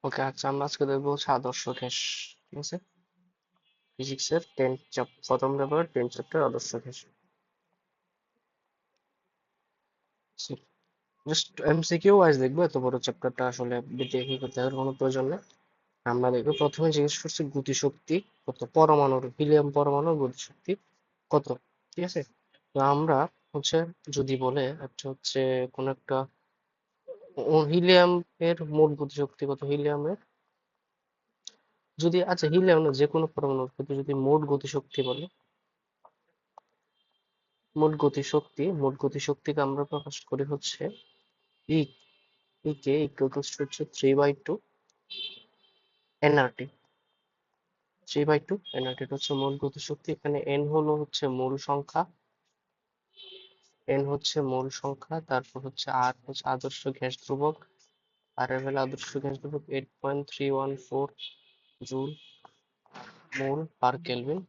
ওকে, আচ্ছা আমরা আজকে দেখবো হচ্ছে আদর্শ গ্যাস। ঠিক আছে, ফিজিক্সের প্রথম পেপার 10 চ্যাপ্টার আদর্শ গ্যাস। জাস্ট এমসিকিউ ওয়াইজ দেখবো, এত বড় চ্যাপ্টারটা আসলে দেখে করতে হবে কোনো প্রয়োজন নেই। আমরা দেখবো প্রথমে জিজ্ঞেস করছি গতিশক্তি কত, পরমাণুর হিলিয়াম পরমাণুর গতিশক্তি কত। ঠিক আছে, তো আমরা হচ্ছে যদি বলে একটা হচ্ছে কোন একটা হিলিয়াম এর মোট গতিশক্তি কত, হিলিয়ামের যদি, আচ্ছা হিলিয়াম না যে কোনো পরমাণুর ক্ষেত্রে যদি মোট গতিশক্তি বলে, মোট গতিশক্তিকে আমরা প্রকাশ করি হচ্ছে ই, ই কে ইকুয়ালস টু হচ্ছে 3/2 এনআরটি। 3/2 এনআরটি হচ্ছে মোট গতিশক্তি। এখানে এন হলো হচ্ছে মূল সংখ্যা, তারপর হচ্ছে আর হচ্ছে আদর্শ গ্যাস ধ্রুবক, আর এর হলো আদর্শ গ্যাস ধ্রুবক 8.314 জুল মোল পার কেলভিন।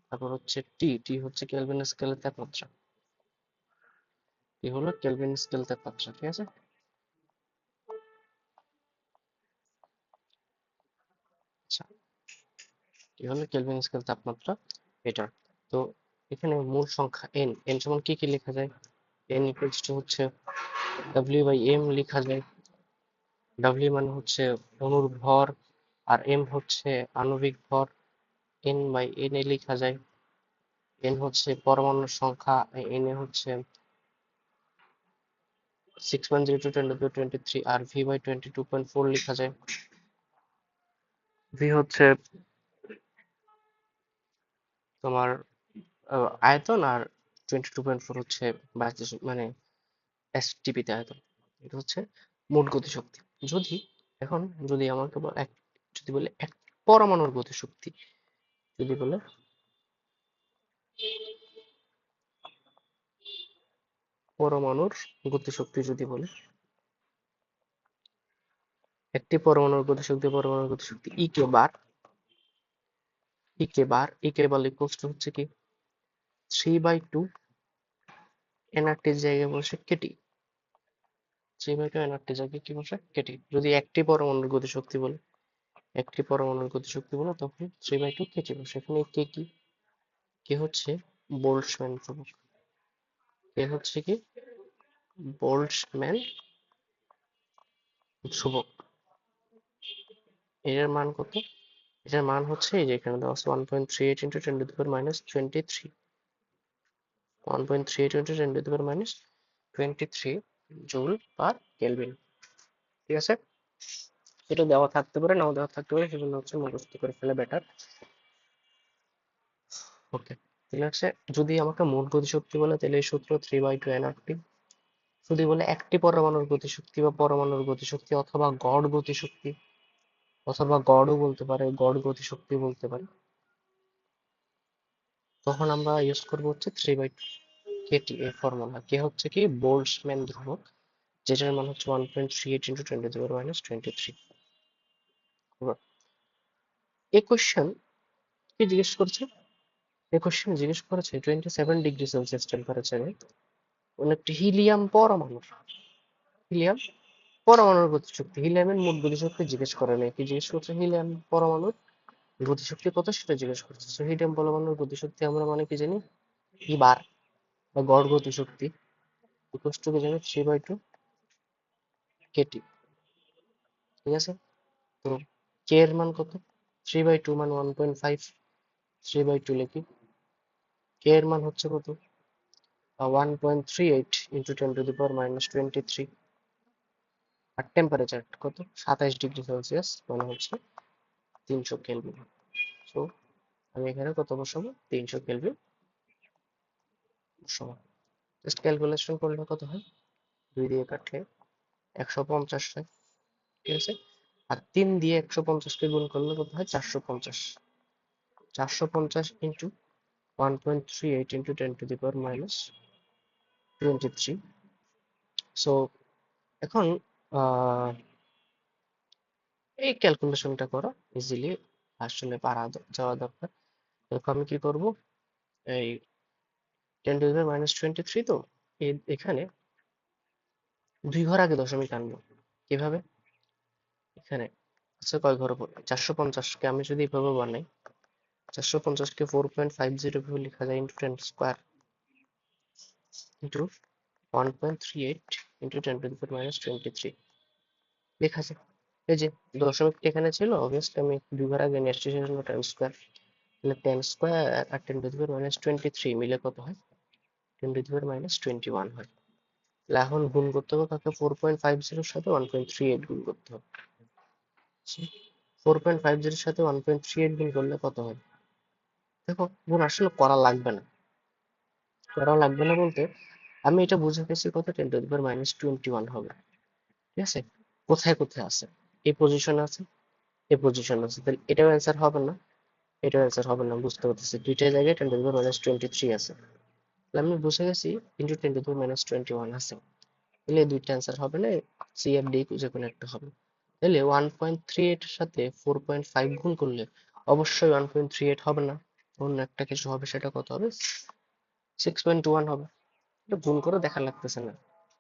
তারপর হচ্ছে টি, হচ্ছে কেলভিন স্কেলের তাপমাত্রা, টি হলো কেলভিন স্কেল তাপমাত্রা। ঠিক আছে, আচ্ছা টি হলো কেলভিন স্কেল তাপমাত্রা এটা। তো এখানে মূল সংখ্যা এন, সমান কি কি লেখা যায়, এন ইকুয়ালস টু হচ্ছে ডাব্লিউ বাই এম লেখা যায়। ডাব্লিউ মানে হচ্ছে অণুর ভর, আর এম হচ্ছে আণবিক ভর, এন বাই এন এ লেখা যায়। এন হচ্ছে পরমাণুর সংখ্যা, এন এ হচ্ছে 6.02 × 10⁻23, আর ভি বাই 22.4 লেখা যায়। ভি হচ্ছে তোমার আয়তন, আর 22.4 হচ্ছে মানে এসটিপি তে আয়তন। এটা হচ্ছে মোট গতিশক্তি। যদি এখন যদি আমাকে যদি বলে এক পরমাণুর গতিশক্তি, যদি বলে পরমাণুর গতিশক্তি, যদি বলে একটি পরমাণুর গতিশক্তি ই কে বার, ই কে বার ইকুয়ালস টু হচ্ছে কি 3/2 এনআরটির জায়গায় বসে কেটি, 3/2 এনআরটির জায়গায় কি বসে কেটি। যদি একটি পরমাণুর গতিশক্তি বলে তখন 3/2 কেটি বসে। এখানে কে কি, কে হচ্ছে বোল্টজম্যান ধ্রুবক, কে হচ্ছে কি বোল্টজম্যান ধ্রুবক। এর মান কত, এটার মান হচ্ছে এই যে এখানে দেওয়া আছে 1.38 × 10⁻23, 1.38 × 10⁻23 জুল পার কেলভিন। ঠিক আছে, এটা দেওয়া থাকতে পারে, নাও দেওয়া থাকতে পারে, সেজন্য হচ্ছে মুখস্থ করে ফেলে বেটার। ওকে, তাহলে হচ্ছে যদি আমাকে মোট গতিশক্তি বলে তাহলে এই সূত্র 3/2 এনআরটি। যদি বলে একটি পরমাণুর গতিশক্তি বা পরমাণুর গতিশক্তি অথবা গড় গতিশক্তি, অথবা গড়ও বলতে পারে, গড় গতিশক্তি বলতে পারে, তখন আমরা ইউজ করবো হচ্ছে 3/2 কেটি। এই ফর্মুলা কে হচ্ছে কি বোল্টজম্যান ধ্রুবক, যেটার মান হচ্ছে 1.38 × 10⁻23। এই কোশ্চেন কি জিজ্ঞেস করছে, এই কোশ্চেন জিজ্ঞেস করেছে 27 ডিগ্রি সেলসিয়াস টেম্পারেচারে কোন একটি হিলিয়াম পরমাণুর গতিশক্তি, হিলিয়ামের মোট গতিশক্তি জিজ্ঞেস করে নাই, কি জিজ্ঞেস করছে হিলিয়াম পরমাণুর গতিশক্তি কত সেটা জিজ্ঞেস করছে। তো হিলিয়াম পরমাণুর গতিশক্তি আমরা মানে কি জানি, ই বার বা গড় গতিশক্তি ইকুয়ালস টু কি জানি 3/2 কেটি। ঠিক আছে, তো কে এর মান কত, 3/2 মানে 1.5, 3/2 লিখি। কে এর মান হচ্ছে কত, 1.38 × 10⁻23। আর টেম্পারেচার কত, 27 ডিগ্রি সেলসিয়াস, মানে হচ্ছে 300 কেলভিন। সো আমি এখানে কত বসাবো, 300 কেলভিন বসাবো। জাস্ট ক্যালকুলেশন করলে কত হয়, 2 দিয়ে কাটলে 150 হয়। ঠিক আছে, আর 3 দিয়ে 150কে গুণ করলে কত হয়, 450। 450 ইন্টু 1.38 × 10⁻23। সো এখন এই ক্যালকুলেশনটা করো ইজিলি, আসলে পারা যাওয়া দরকার। দেখো আমি কি করব, এই 10⁻23 তো এখানে 2 ঘর আগে দশমিক আনবো। কিভাবে, এখানে আচ্ছা কয় ঘরে পড়বে? 450 কে আমি যদি এভাবে বানাই, 450 কে 4.50 ভাবে লেখা যায় ইন্টু 10 স্কোয়ার ইন্টু 1.38 ইন্টু 10⁻23 লেখা যায়। এই যে দশমিকটা এখানে ছিল, অবভিয়াসলি আমি 2 ঘর আগে নিয়ে আসছি, সেজন্য 10 স্কোয়ার। তাহলে 10 স্কোয়ার আর 10⁻23 মিলে কত হয়? 10⁻21 হয়। তাহলে এখন গুণ করতে হবে কাকে? 4.50 সাথে 1.38 গুণ করতে হবে। 4.50 সাথে 1.38 গুণ করলে কত হয়? দেখো গুণ আসলে করা লাগবে না, বলতে আমি এটা বুঝে গেছি কত, 10⁻21 হবে। ঠিক আছে, কোথায় কোথায় আছে? এই পজিশন আছে, এই পজিশন আছে, তাহলে এটাও অ্যান্সার হবে না, এটাও অ্যান্সার হবে না। বুঝতে পারতেছি দুইটা জায়গায় 10⁻23 আছে, তাহলে আমি বুঝে গেছি ইন্টু 10⁻21 আছে। তাহলে এই দুইটা অ্যান্সার হবে না, সি আর ডি যে কোনো একটা হবে। তাহলে 1.38 এর সাথে 4.5 গুণ করলে অবশ্যই 1.38 হবে না, অন্য একটা কিছু হবে। সেটা কত হবে? 6.21 হবে। এটা গুণ করে দেখা লাগতেছে না,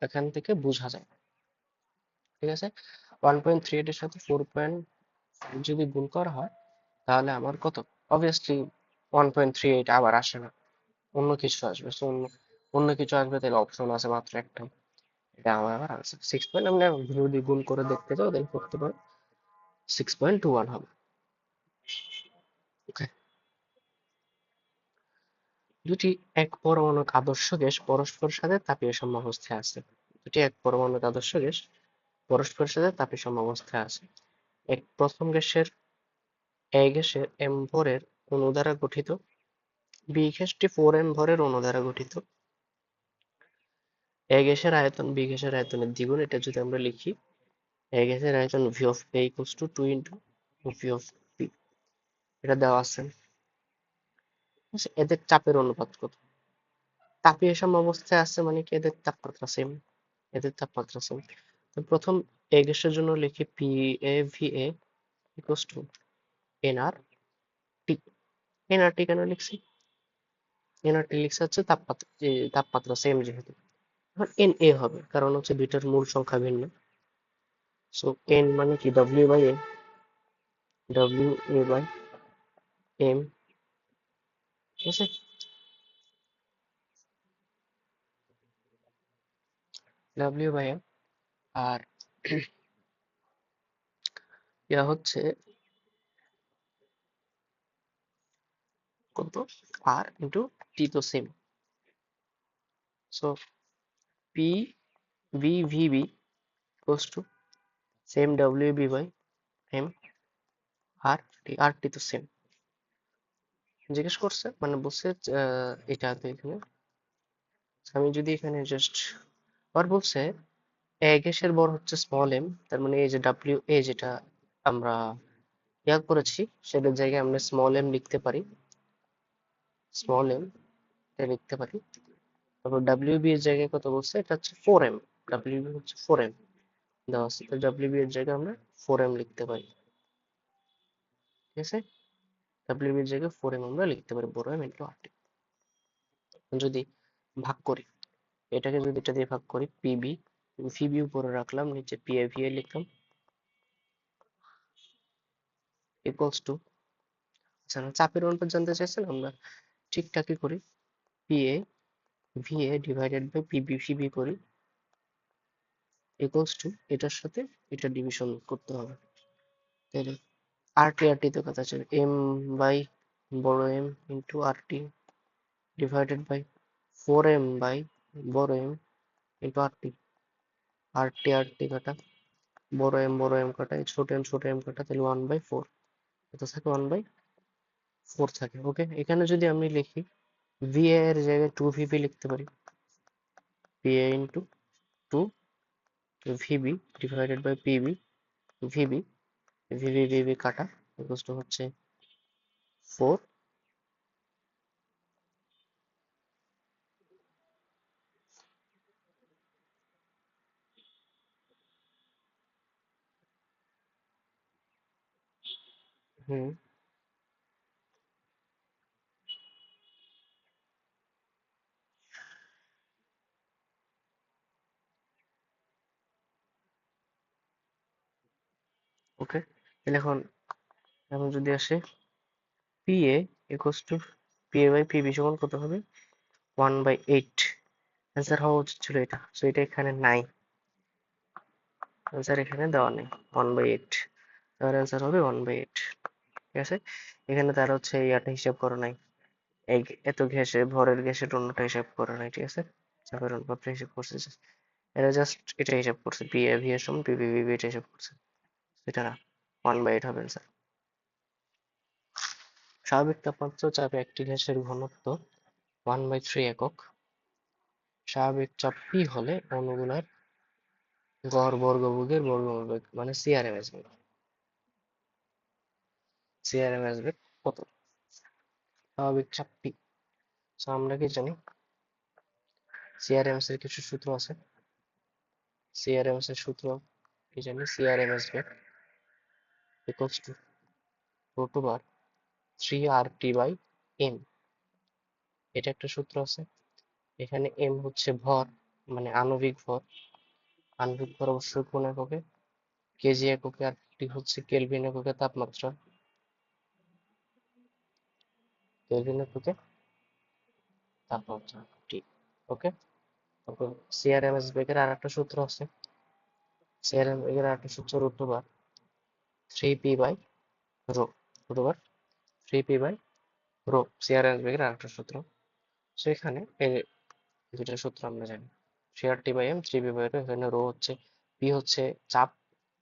এখান থেকে বোঝা যায়। ঠিক আছে, 1.38 এর সাথে 4.5 যদি গুণ করা হয় তাহলে আমার কত? অবভিয়াসলি 1.38 আবার আসে না, অন্য কিছু আসবে। So, অন্য অন্য কিছু আসবে, তাহলে অপশন আছে মাত্র একটাই, এটা আমার আবার আনসার 6. আমরা যদি গুণ করে দেখতে চাও তাহলে করতে পারো, 6.21 হবে। ওকে, দুটি এক পরমাণুক আদর্শ গ্যাস পরস্পরের সাথে তাপীয় সাম্যাবস্থায় আছে। দুটি এক পরমাণুক আদর্শ গ্যাস পরস্পরের সাথে তাপীয় সাম্যাবস্থায় আছে। প্রথম গ্যাসের গ্যাসের m ভরের অণু দ্বারা গঠিত, বি গ্যাসটি 4m ভরের অণু দ্বারা গঠিত। গ্যাসের আয়তন বি গ্যাসের আয়তনের দ্বিগুণ। এটা যদি আমরা লিখি, গ্যাসের আয়তন V of A equals two 2 into V of P, এটা দেওয়া আছে। আচ্ছা, এদের চাপের অনুপাত কত? তাপীয় সাম্যাবস্থায় আছে মানে কি এদের তাপমাত্রা সেম, এদের তাপমাত্রা সেম। তো প্রথম গ্যাসের জন্য লিখি P A V A equals to N R T. N R T কেন লিখছি? এন আর টি লিখছে হচ্ছে তাপমাত্রা, যে তাপমাত্রা সেম যেহেতু। এখন এন এ হবে, কারণ হচ্ছে দুইটার মূল সংখ্যা ভিন্ন। সো এন মানে কি? W by A, W A by M. ঠিক আছে, ডব্লিউ বাই এম। আর ইয়া হচ্ছে কত? আর ইন্টু টি তো same. So P V V B equals to same W B by M, R T তো সেম। জিজ্ঞেস করছে মানে বলছে এটা তো এখানে, আমি যদি এখানে জাস্ট, আর বলছে গ্যাসের ভর হচ্ছে স্মল এম, তার মানে এই যে ডাব্লিউ এ যেটা আমরা ইয়া করেছি, সেটার জায়গায় আমরা স্মল এম লিখতে পারি, স্মল এম এটা লিখতে পারি। তারপর ডাব্লিউ বি এর জায়গায় কত বলছে? এটা হচ্ছে 4m, ডাব্লিউ বি হচ্ছে 4m দেওয়া আছে, তো ডাব্লিউ বি এর জায়গায় আমরা 4m লিখতে পারি। ঠিক আছে, ডাব্লিউ বি এর জায়গায় 4m আমরা লিখতে পারি, বড় এম ইন্টু আর টি। যদি ভাগ করি, এটাকে যদি এটা দিয়ে ভাগ করি, পিবি ভিবি উপরে রাখলাম, নিচে পি এ ভি এ লিখলাম, ইকুয়ালস টু, আচ্ছা চাপের অনুপাত জানতে চাইছেন, আমরা ঠিকঠাকই করি, P A V A divided by PB VB করি, ইকুয়ালস টু এটার সাথে এটা ডিভিশন করতে হবে। তাহলে আর টি তো কথা আছে, এম বাই বড় M into R T divided by 4m by বড় M into R T. R T কাটা, বড় এম কাটা, এই ছোট এম কাটা, তাহলে 1/4, এটা থাকে 1/4 থাকে। ওকে, এখানে যদি আমি লিখি ভি এর জায়গায় 2 ভিবি লিখতে পারি, P A into 2 VB divided by PB VB, VB VB কাটা, ইকুয়ালস টু হচ্ছে 4। হুম, ওকে। তাহলে এখন এখন যদি আসে PA equals to PA by PB সমান কত হবে 1/8। অ্যান্সার হওয়া উচিত ছিল এটা, সো এটা এখানে নাই, অ্যান্সার এখানে দেওয়া নেই 1/8, তার অ্যান্সার হবে 1/8। ঠিক আছে, এখানে তার হচ্ছে ইয়াটা হিসাব করা নাই, এই এত ঘেসে ভরের গ্যাসের অন্যটা হিসাব করা নাই। ঠিক আছে, চাপের অনুপাতটা হিসাব করছে just, এটা জাস্ট এটা হিসাব করছে, PA V এর সমান PB VB এটা হিসাব করছে, এটা না, 1/8 হবে অ্যান্সার। স্বাভাবিক তাপমাত্রা ও চাপে একটি গ্যাসের ঘনত্ব 1/3 একক। স্বাভাবিক চাপ P হলে অণুগুলার গড় বর্গমূলের বর্গমূল বেগ মানে CRMS বেগ, CRMS বেগ কত? স্বাভাবিক চাপ P, সো আমরা কি জানি CRMS এর কিছু সূত্র আছে, CRMS এর সূত্র কি জানি, CRMS beg equals to √3 RT/m, এটা একটা সূত্র আছে। এখানে m হচ্ছে ভর মানে আণবিক ভর, আণবিক ভর অবশ্যই কোন এককে, কেজি এককে, আর টি হচ্ছে কেলভিন এককে তাপমাত্রা, কেলভিন এককে তাপমাত্রা টি। ওকে, তারপর সিআরএমএস বেগের আর একটা সূত্র আছে, সিআরএম বেগের আর একটা সূত্র √3p/ρ, √3p/ρ সিআরএমএস বেগের আর একটা সূত্র। সো এখানে এই দুইটা সূত্র আমরা জানি, 3RT/m 3p/ρ, এখানে রো হচ্ছে, পি হচ্ছে চাপ,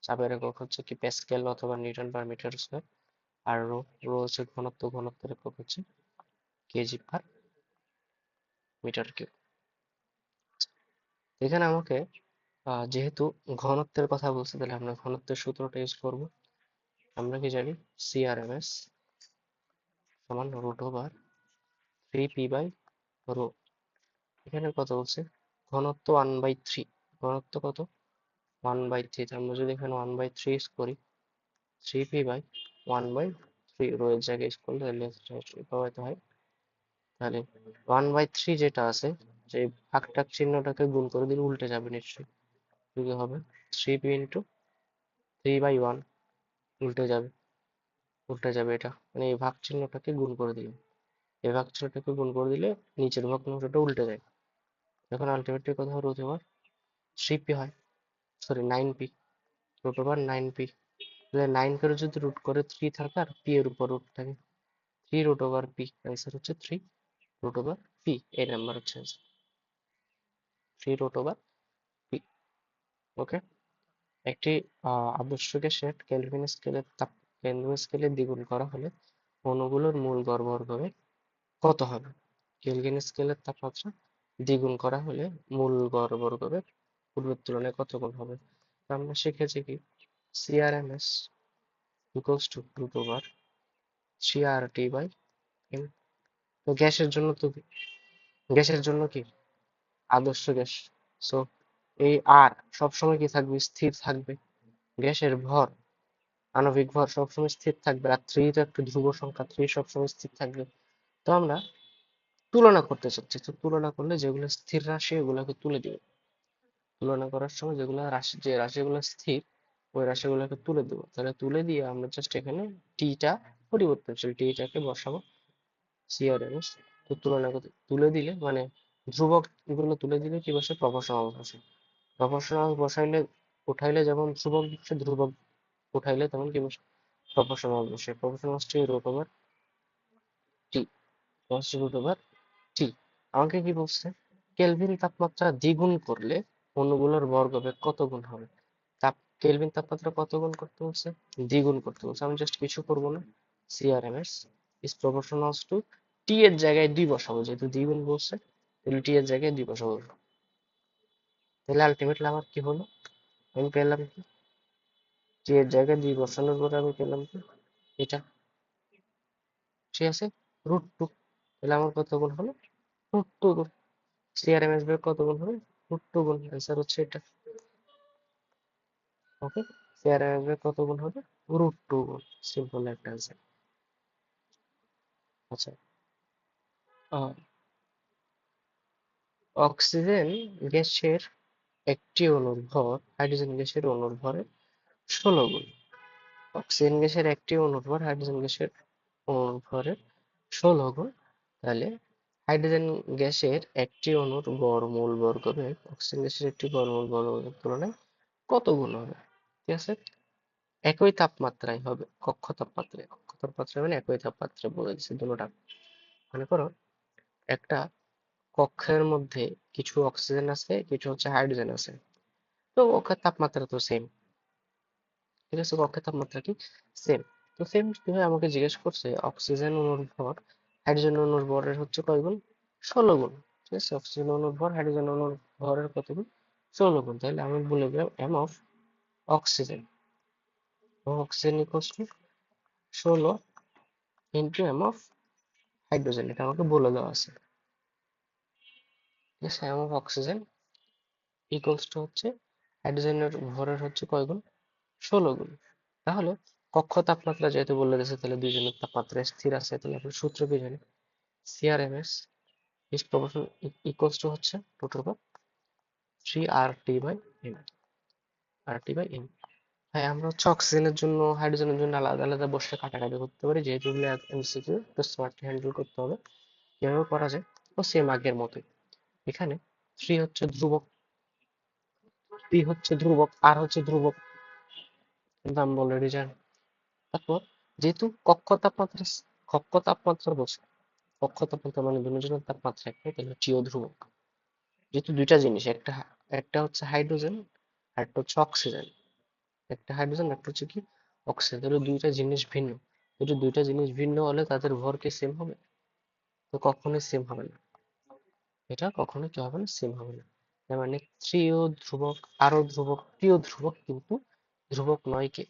চাপের একক হচ্ছে কি প্যাসকেল অথবা নিউটন পার মিটার স্কয়ার, আর রো রো হচ্ছে ঘনত্ব, ঘনত্বের একক হচ্ছে কেজি পার মিটার কিউব। এখানে আমাকে যেহেতু ঘনত্বের কথা বলছে, তাহলে আমরা ঘনত্বের সূত্রটা ইউজ করব। আমরা কি জানি সিআরএমএস সমান √3p/ρ। এখানে কত বলছে, ঘনত্ব 1/3, ঘনত্ব কত 1/3, আমরা যদি এখানে 1/3 ইউজ করি, 3p/1/3 রো এর জায়গায় ইউজ করলে প্রবাহিত হয়, তাহলে 1/3 যেটা আছে, যে ভাগটাক চিহ্নটাকে গুণ করে দিলে উল্টে যাবে নিশ্চয়ই, কি হবে 3p ইন্টু 3/1, উল্টে যাবে, উল্টে যাবে, এটা মানে এই ভাগ চিহ্নটাকে গুণ করে দিলে, এই ভাগ চিহ্নটাকে গুণ করে দিলে নিচের ভগ্নাংশটা উল্টে যায়, এখন আলটিমেটলি কত হয়, √3p হয়, সরি 9p, √9p। তাহলে 9 করে যদি রুট করে 3 থাকে আর p এর উপর রুট থাকে, 3√p, অ্যান্সার হচ্ছে 3√p, এই নাম্বার হচ্ছে অ্যান্সার 3√p। ওকে, একটি আদর্শ গ্যাসের কেলভিন স্কেলে দ্বিগুণ করা হলে অণুগুলোর মূল গড় ভরবেগ কত হবে? কেলভিন স্কেলের তাপমাত্রা দ্বিগুণ করা হলে মূল গড় ভরবেগ পূর্বের তুলনায় কত গুণ হবে? তো আমরা শিখেছি কি সিআরএমএস ইকুয়ালস টু √3RT/m। তো গ্যাসের জন্য কি আদর্শ গ্যাস, সো এই আর সবসময় কি থাকবে, স্থির থাকবে, গ্যাসের ভর আণবিক ভর সবসময় স্থির থাকবে, আর 3 তো একটা ধ্রুব সংখ্যা, 3 সবসময় স্থির থাকবে। তো আমরা তুলনা করতে চাচ্ছি, তো তুলনা করলে যেগুলো স্থির রাশি এগুলোকে তুলে দিব, তুলনা করার সময় যেগুলো রাশি, যে রাশিগুলো স্থির ওই রাশিগুলোকে তুলে দেবো, তাহলে তুলে দিয়ে আমরা জাস্ট এখানে টিটা পরিবর্তনশীল টিটাকে বসাবো সিআরএমএস। তো তুলনা করতে তুলে দিলে মানে ধ্রুবক এগুলো তুলে দিলে কি বসে, প্রপোর্শনাল বসে, প্রপোর্শনাল বসাইলে উঠাইলে যেমন ধ্রুবক বসে, ধ্রুবক উঠাইলে তেমন কি বসে, প্রপোর্শনাল বসে, প্রপোর্শনাল হচ্ছে √T, √T। আমাকে কি বলছে, কেলভিন তাপমাত্রা দ্বিগুণ করলে অণুগুলোর ভরবেগ কত গুণ হবে? কেলভিন তাপমাত্রা কত গুণ করতে বলছে, দ্বিগুণ করতে বলছে, আমি জাস্ট কিছু করব না, সিআরএমএস ইজ প্রপোর্শনাল টু টি এর জায়গায় 2 বসাবো, যেহেতু দ্বিগুণ বলছে তাহলে টি এর জায়গায় 2 বসাবো, তাহলে আলটিমেটলি আমার কি হলো, আমি পেলাম কি টি এর জায়গায় 2 বসানোর পরে আমি পেলাম কি এটা, ঠিক আছে, √2, তাহলে আমার কত গুণ হলো, √2 গুণ, সিআরএমএস বের কত গুণ হবে, √2 গুণ, অ্যান্সার হচ্ছে এটা। ওকে, সিআরএমএস বের কত গুণ হবে, √2 গুণ, সিম্পল একটা অ্যান্সার। আচ্ছা, অক্সিজেন গ্যাসের একটি অণুর ভর হাইড্রোজেন গ্যাসের অণুর ভরের 16 গুণ, অক্সিজেন গ্যাসের একটি অণুর ভর হাইড্রোজেন গ্যাসের অণুর ভরের 16 গুণ। তাহলে হাইড্রোজেন গ্যাসের একটি অণুর বর্গমূল বর্গবেগ অক্সিজেন গ্যাসের একটি বর্গমূল বর্গবেগের তুলনায় কত গুণ হবে? ঠিক আছে, একই তাপমাত্রায় হবে, কক্ষ তাপমাত্রায় মানে একই তাপমাত্রায় বলে দিচ্ছে দুটোটা। মনে করো একটা কক্ষের মধ্যে কিছু অক্সিজেন আছে, কিছু হচ্ছে হাইড্রোজেন আছে, তো কক্ষের তাপমাত্রা তো সেম। ঠিক আছে, কক্ষের তাপমাত্রা কি সেম? তো সেম যদি হয়, আমাকে জিজ্ঞেস করছে অক্সিজেন অণুর ভর হাইড্রোজেন অণুর ভরের হচ্ছে কয় গুণ? 16 গুণ। ঠিক আছে, অক্সিজেন অণুর ভর হাইড্রোজেন অণুর ভরের কত গুণ? 16 গুণ। তাহলে আমি বলে দিলাম M of oxygen, oxygen equals to 16 into M of hydrogen, এটা আমাকে বলে দেওয়া আছে। ঠিক আছে, M of oxygen equals to হচ্ছে হাইড্রোজেনের ভরের হচ্ছে কয় গুণ? 16 গুণ। তাহলে কক্ষ তাপমাত্রা যেহেতু বলে দিয়েছে, তাহলে দুইজনের তাপমাত্রা স্থির আছে, তাহলে আমরা সূত্র কি জানি? CRMS is proportional equals to হচ্ছে রুট ওভার 3 RT/m। হ্যাঁ, আমরা হচ্ছে অক্সিজেনের জন্য হাইড্রোজেনের জন্য আলাদা আলাদা বসে কাটাকাটি করতে পারি, যেহেতু এগুলো এমসিকিউ, তো স্মার্টলি হ্যান্ডেল করতে হবে। কিভাবে করা যায়? ও সেম আগের মতোই। এখানে 3 হচ্ছে ধ্রুবক, পি হচ্ছে ধ্রুবক, আর হচ্ছে ধ্রুবক, কিন্তু আমরা অলরেডি জানি। তারপর যেহেতু কক্ষ তাপমাত্রা বলছে, কক্ষ তাপমাত্রা মানে দুজনের তাপমাত্রা একই, তাহলে টিও ধ্রুবক। যেহেতু দুইটা জিনিস, একটা একটা হচ্ছে হাইড্রোজেন আর একটা হচ্ছে অক্সিজেন, একটা হাইড্রোজেন একটা হচ্ছে কি অক্সিজেন, তাহলে দুইটা জিনিস ভিন্ন। যদি দুইটা জিনিস ভিন্ন হলে তাদের ভর কি সেম হবে? তো কখনোই সেম হবে না, এটা কখনোই কি হবে না, সেম হবে না। তার মানে থ্রিও ধ্রুবক, আরও ধ্রুবক, টিও ধ্রুবক, কিন্তু ধ্রুবক নয় কে,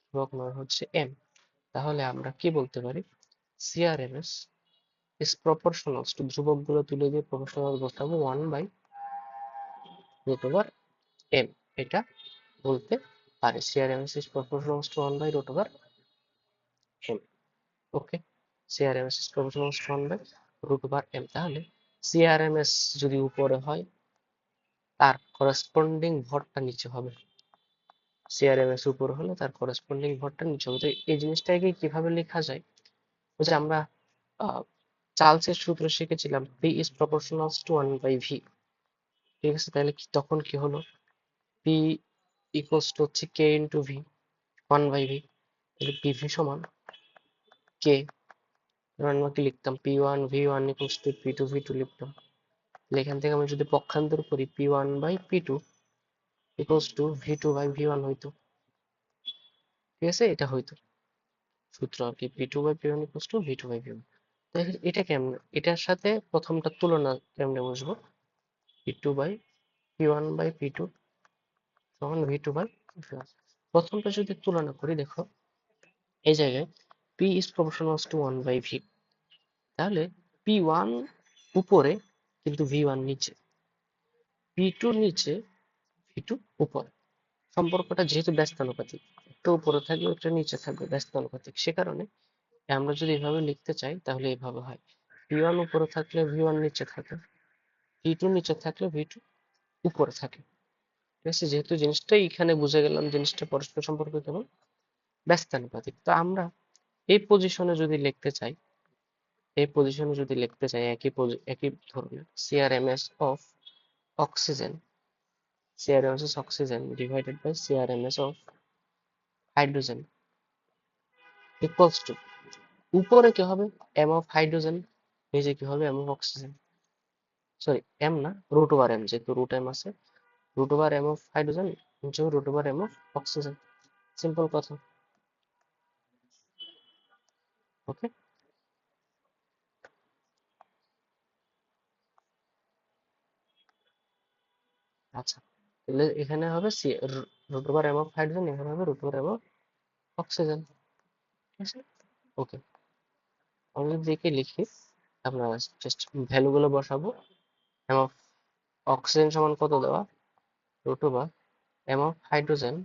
ধ্রুবক নয় হচ্ছে এম। তাহলে আমরা কি বলতে পারি? সিআরএমএস ইজ প্রপোর্শনাল টু, ধ্রুবক গুলো তুলে দিয়ে প্রপোর্শনাল বসাবো 1/√m, এটা বলতে পারি। CRMS is proportional to 1/√m। Okay, CRMS is proportional to 1/√m। তাহলে সিআরএমএস যদি উপরে হয়, তার করেসপন্ডিং ভরটা নিচে হবে। সিআরএমএস উপরে হলে তার করেসপন্ডিং ভরটা নিচে হবে। তো এই জিনিসটাকে কিভাবে লেখা যায়? ওই যে আমরা চার্লসের সূত্র শিখেছিলাম, P is proportional to 1/v। ঠিক আছে, তাহলে তখন কি হলো? পি ইকুয়ালস টু হচ্ছে কে ইন্টু ভি, 1/v। তাহলে পিভি সমান কে, আমরা কি লিখতাম? P1V1 ইকুয়ালস টু P2V2 লিখতাম। তাহলে এখান থেকে আমি যদি পক্ষান্তর করি, P1/P2 ইকুয়ালস টু V2/V1 হইতো। ঠিক আছে, এটা হইতো সূত্র আর কি, P2/P1 ইকুয়ালস টু V2/V1। এটা কেমনে, এটার সাথে প্রথমটা তুলনা কেমনে বুঝবো? P2/P1/P2 সমান V2/V1। প্রথমটা যদি তুলনা করি, দেখো এই জায়গায় P is proportional to 1/V, তাহলে P1 উপরে কিন্তু V1 নিচে, P2 নিচে V2 উপরে। সম্পর্কটা যেহেতু ব্যস্তানুপাতিক, একটা উপরে থাকলে একটা নিচে থাকবে, ব্যস্তানুপাতিক, সে কারণে আমরা যদি এভাবে লিখতে চাই তাহলে এভাবে হয়, P1 উপরে থাকলে V1 নিচে থাকে, V2 নিচে থাকলে V2 উপরে থাকে। ঠিক আছে, যেহেতু জিনিসটা এখানে বুঝে গেলাম, জিনিসটা পরস্পর সম্পর্ক কেমন, ব্যস্তানুপাতিক। তো আমরা এই পজিশনে যদি লিখতে চাই, একই ধরনের CRMS of oxygen, CRMS of oxygen divided by CRMS of hydrogen equals to, উপরে কি হবে? এম অফ হাইড্রোজেন, নিচে কি হবে? M of oxygen. Sorry, M না, রুট ওভার এম, যেহেতু রুট এম আছে, root over M of hydrogen, নিচে root over M of oxygen. Simple কথা। ওকে, আচ্ছা, তাহলে এখানে হবে root over M of hydrogen, এখানে হবে root over M of oxygen. ঠিক আছে, ওকে। আমি যদি একে লিখি, আপনার জাস্ট ভ্যালু গুলো বসাবো। এম অফ অক্সিজেন সমান কত দেওয়া? Root over M of hydrogen,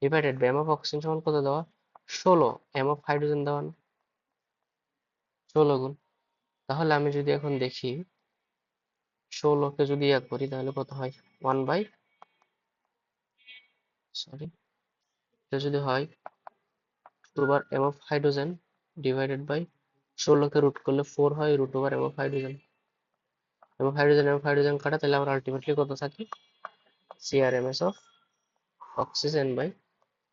divided by M of oxygen সমান কত দেওয়া? 16, এম অফ হাইড্রোজেন দেওয়া না, 16 গুণ। তাহলে আমি যদি এখন দেখি 16কে যদি এক করি তাহলে কত হয়? 1 বাই, সরি, এটা যদি হয় √m of hydrogen divided by 16কে রুট করলে 4 হয় √m অফ হাইড্রোজেন। এবং হাইড্রোজেন কাটা, তাহলে আমরা আলটিমেটলি কত থাকি? CRMS of oxygen by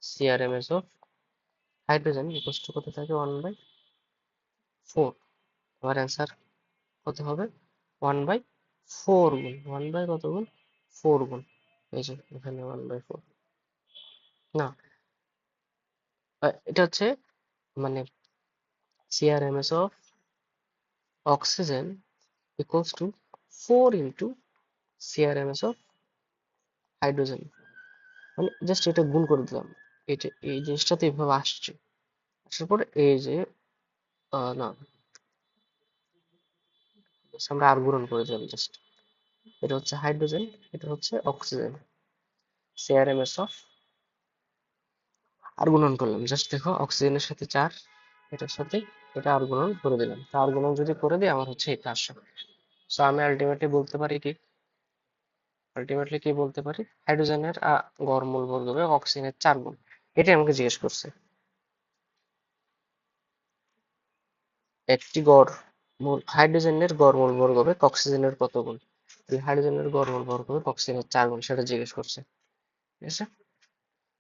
CRMS of hydrogen equals to কত থাকে? 1/4। আমার অ্যান্সার কত হবে? 1/4 গুণ 1 বাই কত গুণ? 4 গুণ। এই যে এখানে 1/4 না, এটা হচ্ছে মানে CRMS of oxygen equals two 4 into CRMS of hydrogen. মানে জাস্ট এটা গুণ করে দিলাম। এটা এই জিনিসটা তো এইভাবে আসছে, আসার পর এই যে না, আমরা আর গুণন করে দিলাম জাস্ট। এটা হচ্ছে হাইড্রোজেন, এটা হচ্ছে অক্সিজেন, CRMS অফ আর গুণন করলাম। জাস্ট দেখো, অক্সিজেনের সাথে 4, এটার সাথে এটা আর গুণন করে দিলাম। তা আর গুণন যদি করে দিই আমার হচ্ছে এটা আসে। সো আমি আলটিমেটলি কি বলতে পারি? হাইড্রোজেনের গড় মূল বর্গ হবে অক্সিজেনের 4 গুণ। এটাই আমাকে জিজ্ঞেস করছে। একটি গড় মূল হাইড্রোজেনের গড় মূল বর্গ হবে অক্সিজেনের কত গুণ? হাইড্রোজেনের গড় মূল বর্গ হবে অক্সিজেনের 4 গুণ, সেটা জিজ্ঞেস করছে। ঠিক আছে,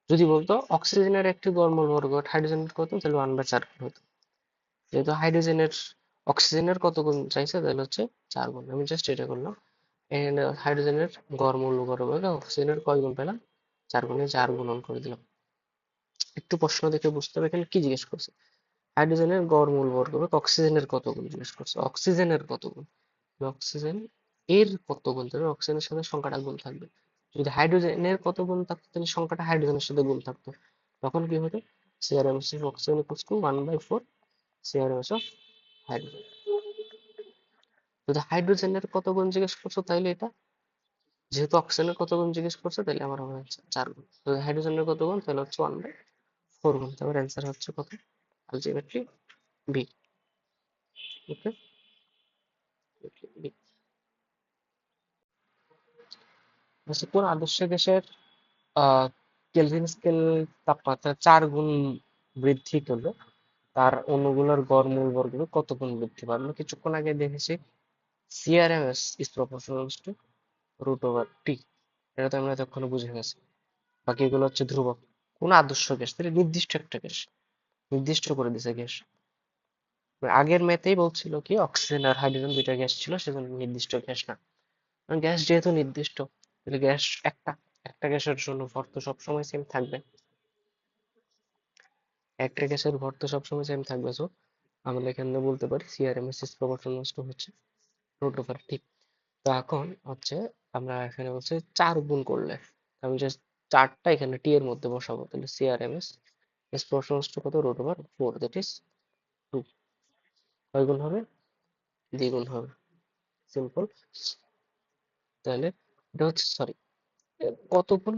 যদি বলতো অক্সিজেনের একটি গড় মূল বর্গ হাইড্রোজেনের কত, তাহলে 1/4 গুণ হতো। যেহেতু অক্সিজেনের কত গুণ চাইছে, তাহলে হচ্ছে 4 গুণ। আমি জাস্ট এটা করলাম। এখানে হাইড্রোজেনের গড় মূল বর্গ হবে অক্সিজেনের কয় গুণ পেলাম? 4 গুণে 4 গুণন করে দিলাম। একটু প্রশ্ন দেখে বুঝতে হবে এখানে কি জিজ্ঞেস করছে। হাইড্রোজেনের গড় মূল বর্গ হবে অক্সিজেনের কত গুণ জিজ্ঞেস করছে। অক্সিজেনের কত গুণ? অক্সিজেন এর কত গুণ, তাহলে অক্সিজেনের সাথে সংখ্যাটা গুণ থাকবে। যদি হাইড্রোজেনের কত গুণ থাকতো, তাহলে সংখ্যাটা হাইড্রোজেনের সাথে গুণ থাকতো। তখন কি হতো? CRMS of oxygen equals two 1/4 CRMS of hydrogen. যদি হাইড্রোজেনের কত গুণ জিজ্ঞেস করছো, তাহলে এটা, যেহেতু অক্সিজেনের কত গুণ জিজ্ঞেস করছো, তাহলে আমার হবে হচ্ছে 4 গুণ। যদি হাইড্রোজেনের কত গুণ, তাহলে হচ্ছে 1/4 গুণ। তারপর অ্যান্সার হচ্ছে কত? Ultimately B. Okay, B. কোন আদর্শ গ্যাসের কেলভিন স্কেল তাপমাত্রা 4 গুণ বৃদ্ধি করলে তার অণুগুলোর গড় মূল বর্গ কত গুণ বৃদ্ধি পাবে? আমরা কিছুক্ষণ আগে দেখেছি CRMS is proportional to √T। এটা তো আমরা এতক্ষণ বুঝে গেছি। বাকি এগুলো হচ্ছে ধ্রুবক। কোন আদর্শ গ্যাস, তাহলে নির্দিষ্ট একটা গ্যাস, নির্দিষ্ট করে দিছে গ্যাস। আগের ম্যাথেই বলছিল কি অক্সিজেন আর হাইড্রোজেন দুইটা গ্যাস ছিল, সেজন্য নির্দিষ্ট গ্যাস না। গ্যাস যেহেতু নির্দিষ্ট, তাহলে গ্যাস একটা, একটা গ্যাসের জন্য ভর তো সবসময় সেম থাকবে। একটা গ্যাসের ভর তো সবসময় সেম থাকবে। সো আমরা এখানে বলতে পারি CRMS is proportional to হচ্ছে √T। তো এখন হচ্ছে আমরা এখানে বলছে 4 গুণ করলে, আমি জাস্ট 4টা এখানে টি এর মধ্যে বসাবো, তাহলে CRMS is proportional to কত? √4, দ্যাট ইজ 2। কয় গুণ হবে? দ্বিগুণ হবে। সিম্পল। তাহলে এটা হচ্ছে, সরি, কত গুণ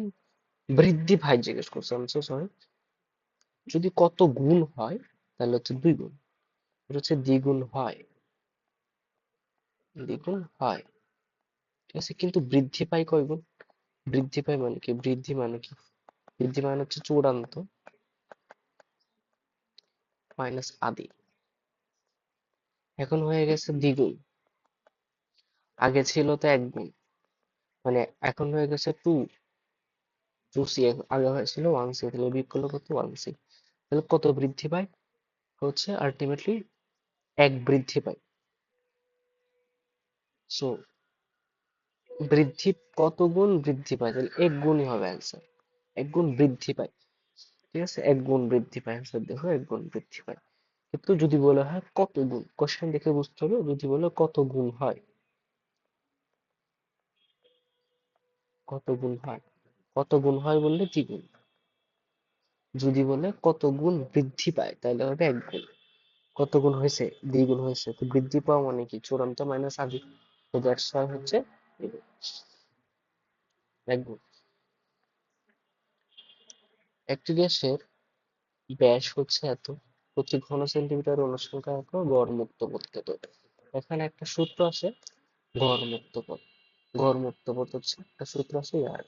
বৃদ্ধি পায় জিজ্ঞেস করছে, আমি সো সরি। যদি কত গুণ হয়, তাহলে হচ্ছে 2 গুণ। এটা হচ্ছে দ্বিগুণ হয়, দ্বিগুণ হয়। ঠিক আছে, কিন্তু বৃদ্ধি পায় কয় গুণ? বৃদ্ধি পায় মানে কি? বৃদ্ধি মানে কি? বৃদ্ধি মানে হচ্ছে চূড়ান্ত মাইনাস আদি। এখন হয়ে গেছে দ্বিগুণ। আগে ছিল তো 1 গুণ, মানে এখন হয়ে গেছে 2C। আগে হয়েছিল 1C, তাহলে বিয়োগ করলে কত? 1C। তাহলে কত বৃদ্ধি পায়? হচ্ছে আলটিমেটলি 1 বৃদ্ধি পায়। সো বৃদ্ধি কত গুণ বৃদ্ধি পায়? তাহলে 1 গুণই হবে অ্যান্সার। 1 গুণ বৃদ্ধি পায়। ঠিক আছে, 1 গুণ বৃদ্ধি পায়। অ্যান্সার দেখো, 1 গুণ বৃদ্ধি পায়। কিন্তু যদি বলা হয় কত গুণ, কোশ্চেন দেখে বুঝতে হবে। যদি বলে কত গুণ হয়, কত গুণ হয়, কত গুণ হয় বললে দ্বিগুণ। যদি বলে কত গুণ বৃদ্ধি পায়, তাহলে হবে 1 গুণ। কত গুণ হয়েছে? দ্বিগুণ হয়েছে। তো বৃদ্ধি পাওয়া মানে কি? চূড়ান্ত মাইনাস আদি। তো দ্যাটস ওয়াই হচ্ছে দ্বিগুণ, 1 গুণ। একটি গ্যাসের ব্যাস হচ্ছে এত, প্রতি ঘন সেন্টিমিটার অনুসংখ্যা এত, গড় মুক্ত পথ কত। এখানে একটা সূত্র আছে, গড় মুক্ত পথ। গড় মুক্ত পথ হচ্ছে একটা সূত্র আছে আর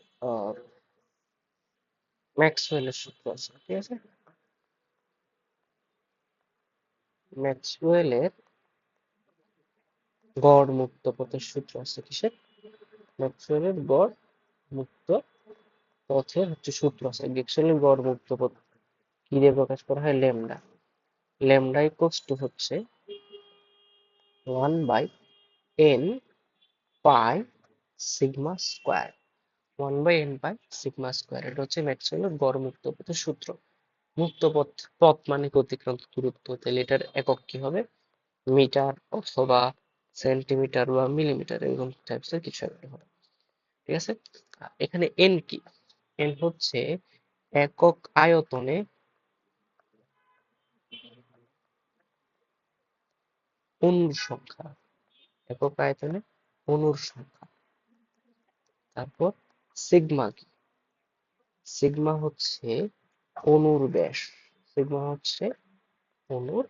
ম্যাক্সওয়েলের সূত্র আছে, ঠিক আছে? ম্যাক্সওয়েলের গড় মুক্ত পথের সূত্র আছে কিসের? ম্যাক্সওয়েলের গড় মুক্ত পথের হচ্ছে সূত্র আছে। ম্যাক্সওয়েলের গড় মুক্ত পথ কি দিয়ে প্রকাশ করা হয়? ল্যামডা। ল্যামডা ইকুয়ালস টু হচ্ছে 1/n পাই সিগমা স্কোয়ার। 1/n পাই সিগমা স্কোয়ার, এটা হচ্ছে ম্যাক্সওয়েলের গড় মুক্ত পথের সূত্র। মুক্ত পথ, পথ মানে কি অতিক্রান্ত দূরত্ব, তাহলে এটার একক কি হবে? মিটার অথবা সেন্টিমিটার বা মিলিমিটার, এরকম টাইপসের কিছু একটা হবে, ঠিক আছে? এখানে এন কি? এন হচ্ছে একক আয়তনে অণুর সংখ্যা। একক আয়তনে অণুর সংখ্যা। তারপর সিগমা কি? সিগমা হচ্ছে অণুর ব্যাস। সিগমা হচ্ছে অণুর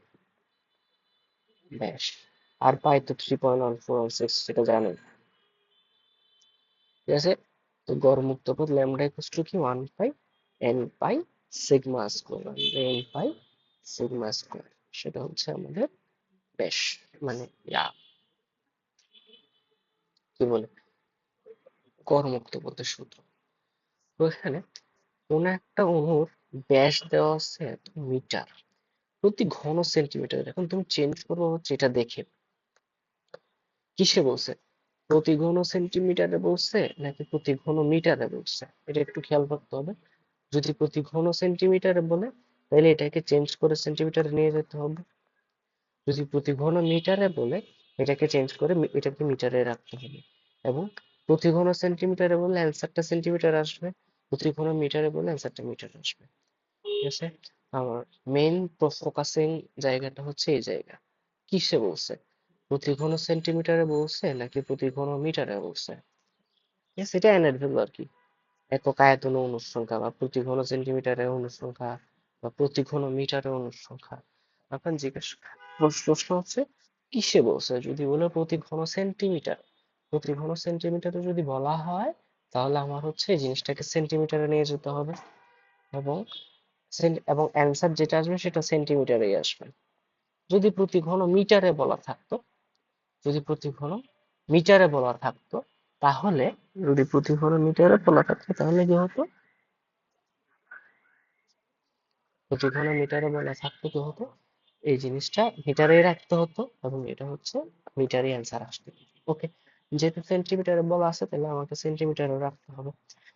ব্যাস। আর পাই তো 3.1416, সেটা জানেন, ঠিক আছে? তো গড় মুক্ত পথ ল্যামডা ইকুয়ালস টু কি? 1 pi N pi sigma square. N pi sigma square, সেটা হচ্ছে আমাদের ব্যাস, মানে কি বলে, গড় মুক্ত পথের সূত্র। তো এখানে কোন একটা অণুর ব্যাস দেওয়া আছে এত মিটার প্রতি ঘন সেন্টিমিটার। এখন তুমি চেঞ্জ করবো হচ্ছে এটা দেখে, কিসে বলছে? প্রতি ঘন সেন্টিমিটারে বলছে নাকি প্রতি ঘন মিটারে বলছে, এটা একটু খেয়াল রাখতে হবে। যদি প্রতি ঘন সেন্টিমিটারে বলে তাহলে এটাকে চেঞ্জ করে সেন্টিমিটারে নিয়ে যেতে হবে। যদি প্রতি ঘন মিটারে বলে এটাকে চেঞ্জ করে এটাকে মিটারে রাখতে হবে। এবং প্রতি ঘন সেন্টিমিটারে বললে অ্যান্সারটা সেন্টিমিটার আসবে, প্রতি ঘন মিটারে বললে অ্যান্সারটা মিটার আসবে, ঠিক আছে? আমার মেইন ফোকাসিং জায়গাটা হচ্ছে এই জায়গা। কিসে বলছে? প্রতি ঘন সেন্টিমিটারে বলছে নাকি প্রতি ঘন মিটারে বলছে? সেটা এনের ভ্যালু আর কি, একক আয়তনে অণুর সংখ্যা বা প্রতি ঘন সেন্টিমিটারে অণুর সংখ্যা বা প্রতি ঘন মিটারে অণুর সংখ্যা। এখন প্রশ্ন হচ্ছে কিসে বলছে? যদি বলে প্রতি ঘন সেন্টিমিটার, প্রতি ঘন সেন্টিমিটারে যদি বলা হয় তাহলে আমার হচ্ছে এই জিনিসটাকে সেন্টিমিটারে নিয়ে যেতে হবে, এবং এবং অ্যান্সার যেটা আসবে সেটা সেন্টিমিটারেই আসবে। যদি প্রতি ঘন মিটারে বলা থাকতো, যদি প্রতি ঘন মিটারে বলা থাকতো তাহলে, যদি প্রতি ঘন মিটারে বলা থাকতো তাহলে কি হতো? প্রতি ঘন মিটারে বলা থাকতো কি হতো? এই জিনিসটা মিটারেই রাখতে হতো এবং এটা হচ্ছে মিটারে অ্যান্সার আসতো। ওকে, যেহেতু সেন্টিমিটারে বলা আছে তাহলে আমাকে সেন্টিমিটারে রাখতে হবে।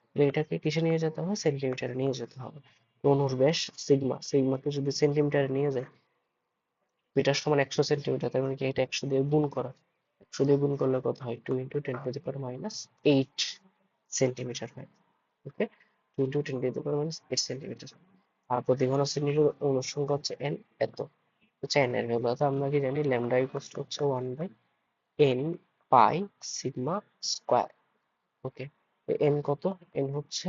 তাহলে এটাকে কিসে নিয়ে যেতে হবে? সেন্টিমিটারে নিয়ে যেতে হবে। অণুর ব্যাস সিগমা, সিগমাকে যদি সেন্টিমিটারে নিয়ে যায়, মিটার সমান 100 সেন্টিমিটার, তার মানে কি এটা 100 দিয়ে গুণ করা। 100 দিয়ে গুণ করলে কত হয়? 2 × 10⁻⁸ সেন্টিমিটার হয়। ওকে, 2 × 10⁻⁸ আর প্রতি ঘন সেন্টিমিটার অণুর সংখ্যা হচ্ছে n, এত হচ্ছে n এর ভ্যালু। আমরা কি জানি? ল্যামডা ইকুয়ালস টু হচ্ছে 1/n পাই সিগমা স্কোয়ার। ওকে, n কত? n হচ্ছে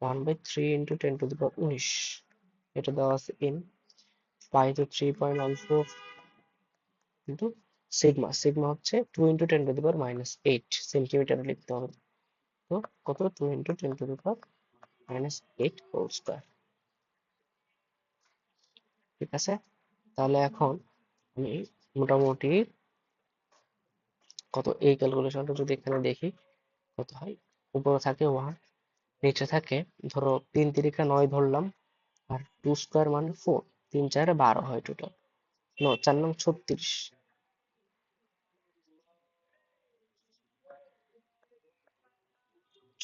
1/3 × 10⁻19, এটা দেওয়া আছে n। পাই তো 3.14 কিন্তু সিগমা, সিগমা হচ্ছে 2 × 10⁻⁸ সেন্টিমিটারে লিখতে হবে। তো কত? 2 × 10⁻⁸ হোল স্কয়ার, ঠিক আছে? তাহলে এখন আমি মোটামুটি কত, এই ক্যালকুলেশনটা যদি এখানে দেখি কত হয়? উপরে থাকে 1, নিচে থাকে ধরো 3×3 = 9 ধরলাম, আর 2 স্কয়ার মানে 4, 3×4 = 12 হয় টোটাল। 4×9 = 36,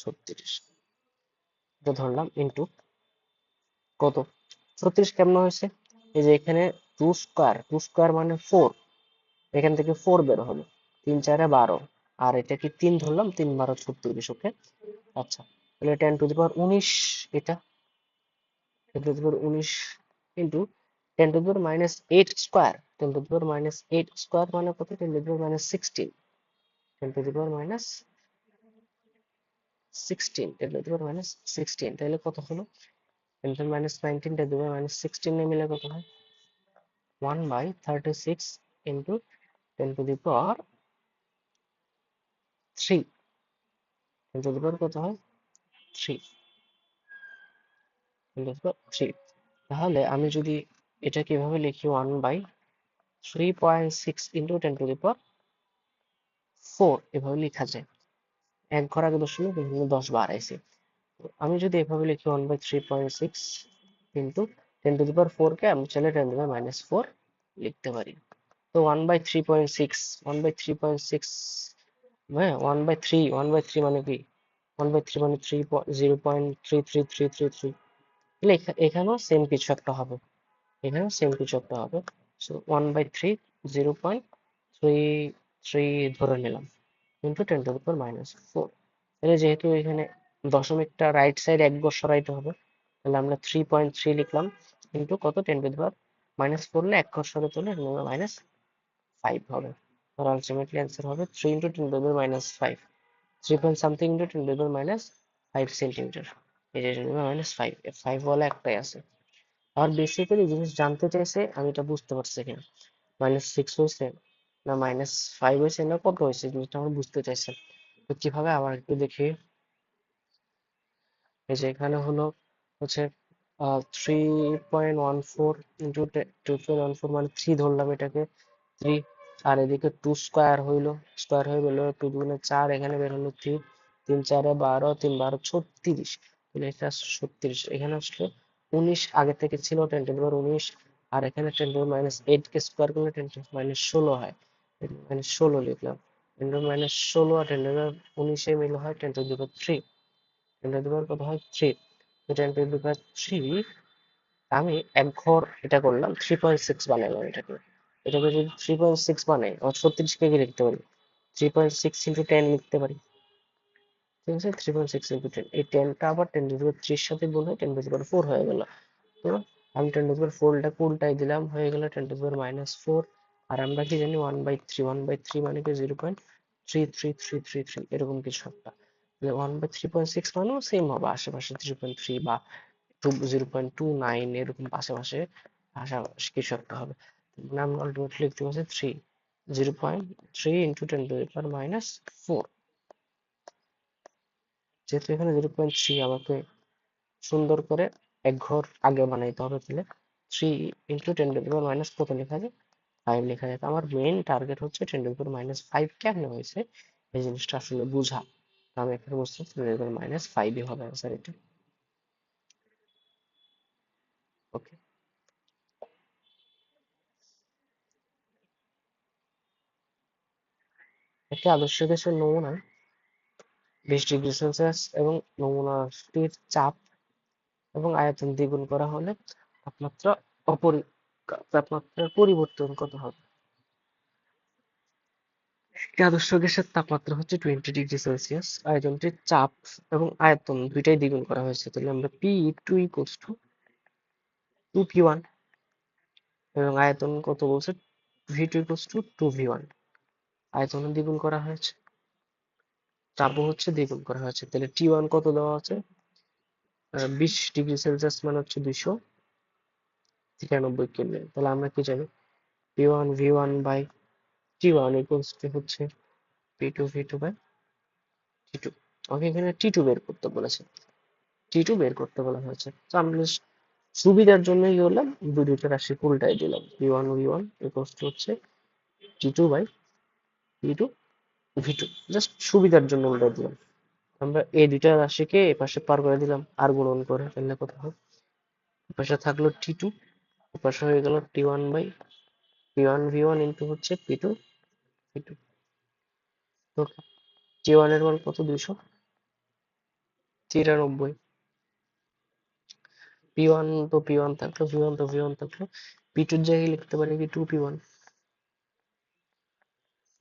36 এটা ধরলাম ইন্টু কত? 36 কেমন হয়েছে? এই যে এখানে 2 স্কয়ার, 2 স্কয়ার মানে 4, এখান থেকে 4 বের হলো, 3×4 = 12, আর এটা কি 3 ধরলাম, 3×12 = 36। ওকে, আচ্ছা, তাহলে 10⁻19, এটা 10⁻19 ইন্টু 10⁻⁻8 স্কয়ার, 10⁻⁻8 স্কয়ার মানে কত? 10⁻⁻16, 10⁻⁻16, 10⁻⁻16, তাহলে কত হলো? 10⁻⁻19, 10⁻⁻16 নিয়ে মিলে কত হয়? 1/36 into 10⁻⁻, three, ten to the power কত হয়, three, ten to the power three. তাহলে আমি যদি এটাকে এভাবে লিখি 1/3.6 into ten to the power 4, এভাবে লেখা যায়। এক ঘর আগে দশমিক, এখানে 10 বাড়াইছি। আমি যদি এভাবে লিখি 1/3.6 into ten to the power 4 কে আমি চাইলে টেন টু দি পাওয়ার -4 লিখতে পারি। তো 1/3.6, 1/3.6, হ্যাঁ 1/3 মানে কি, 1/3 মানে 0.33333, তাহলে এখানেও সেম কিছু একটা হবে, এখানেও সেম কিছু একটা হবে। সো 1/3, 0.33 ধরে নিলাম, into ten to the power -4। তাহলে যেহেতু এখানে দশমিকটা রাইট সাইড এক ঘর সরাইতে হবে, তাহলে আমরা 3.3 লিখলাম, ইন্টু কত, টেন টু দি পাওয়ার -4 হলে এক ঘর সরাতে হলে -5 হবে। আর আলটিমেটলি অ্যান্সার হবে 3 into ten to the power -5, 3 point something into ten to the power -5 centimetre. এই যে টেন টু দি পাওয়ার -5, 5 বলে একটাই আছে। আর বেসিক্যালি জিনিস জানতে চাইছে আমি এটা বুঝতে পারছি কিনা, -6 হয়েছে না -5 হয়েছে না কত হয়েছে, জিনিসটা আমরা বুঝতে চাইছে। তো কিভাবে আবার একটু দেখি। এই যে এখানে হলো হচ্ছে 3.14 ইন্টু 2.14 মানে 3 ধরলাম এটাকে, 3, আর এদিকে 2 স্কোয়ার হইলো, স্কোয়ার হয়ে গেল 2 দুগুণে 4, এখানে বের হলো 3, 3 4 12, 3 12 36, তাহলে এটা 36, এখানে আসলে 19 আগে থেকে ছিল, 10 টু দি পাওয়ার 19, আর এখানে 10 to the power -8 K square করলে 10 টু দি পাওয়ার -16 হয়, 16 লিখলাম, 10 টু দি পাওয়ার -16 আর 10 টু দি পাওয়ার 19 এর মিল হয় 10 to the power 3, 10 to the power কত হয় 3, তো 10 টু দি পাওয়ার 3, আমি এক ঘর এটা করলাম 3.6 বানাইলাম এটাকে, এটাকে যদি 3.6 বানাই, 36 কে কি লিখতে পারি, 3.6 ইন্টু 10 লিখতে পারি, ঠিক আছে, 3.6 ইন্টু 10, এই 10টা আবার 10 টু দি পাওয়ার 3 সাথে গুণ হয়ে 10 টু দি পাওয়ার 4 হয়ে গেল। তো আমি 10 টু দি পাওয়ার 4টা উল্টাই দিলাম, হয়ে গেল 10 টু দি পাওয়ার -4, আর আমরা কি জানি 1/3 মানে কি 0.33333, এরকম কিছু একটা, 1/3.6 মানেও সেম হবে আশেপাশে 3.3 বা 0.29 এরকম আশেপাশে কিছু একটা হবে। মানে আমরা আলটিমেটলি লিখতে পারছি 3, 0.3 ইন্টু 10 টু দি পাওয়ার -4। যেহেতু এখানে 0.3 আমাকে সুন্দর করে এক ঘর আগে বানাইতে হবে, তাহলে 3 ইন্টু 10 টু দি পাওয়ার কত লেখা যায়, 5 লেখা যায়। তো আমার মেইন টার্গেট হচ্ছে 10 টু দি পাওয়ার -5 কেমনে হয়েছে এই জিনিসটা আসলে বুঝা। তো আমি এখানে বুঝতে 10 টু দি পাওয়ার -5 হবে অ্যান্সার এটা। ওকে, একটি আদর্শ গ্যাসের নমুনায় 20 ডিগ্রি সেলসিয়াস এবং নমুনাটির চাপ এবং আয়তন দ্বিগুণ করা হলে তাপমাত্রা অপরি তাপমাত্রার পরিবর্তন কত হবে। একটি আদর্শ গ্যাসের তাপমাত্রা হচ্ছে 20 ডিগ্রি সেলসিয়াস, আয়তনটির চাপ এবং আয়তন দুইটাই দ্বিগুণ করা হয়েছে, তাহলে আমরা P2 ইকুয়ালস টু 2P1, এবং আয়তন কত বলছে, V2 ইকুয়ালস টু 2V1, আয়তন দ্বিগুণ করা হয়েছে, চাপও হচ্ছে দ্বিগুণ করা হয়েছে, তাহলে T1 কত দেওয়া আছে, 20 ডিগ্রি সেলসিয়াস মানে হচ্ছে 293 কেলভিন। তাহলে আমরা কি জানি, P1V1/T1 ইকুয়ালস টু হচ্ছে P2V2/T2। ওকে, এখানে T2 বের করতে বলেছে, T2 বের করতে বলা হয়েছে, তো আমরা just সুবিধার জন্য কি করলাম, দুইটা রাশি উল্টাই দিলাম, P1V1 ইকুয়ালস টু হচ্ছে T2/P2V2, জাস্ট সুবিধার জন্য উল্টাই দিলাম। আমরা এই দুইটা রাশিকে এ পাশে পার করে দিলাম আর গুণন করে, তাহলে কত হবে, এ পাশে থাকলো T2, এ পাশে হয়ে গেল T1/P1V1 ইন্টু হচ্ছে P2V2। তো T1 এর মান কত, 293, P1 তো P1 থাকলো, V1 তো V1 থাকলো, P2 এর জায়গায় লিখতে পারি কি 2P1,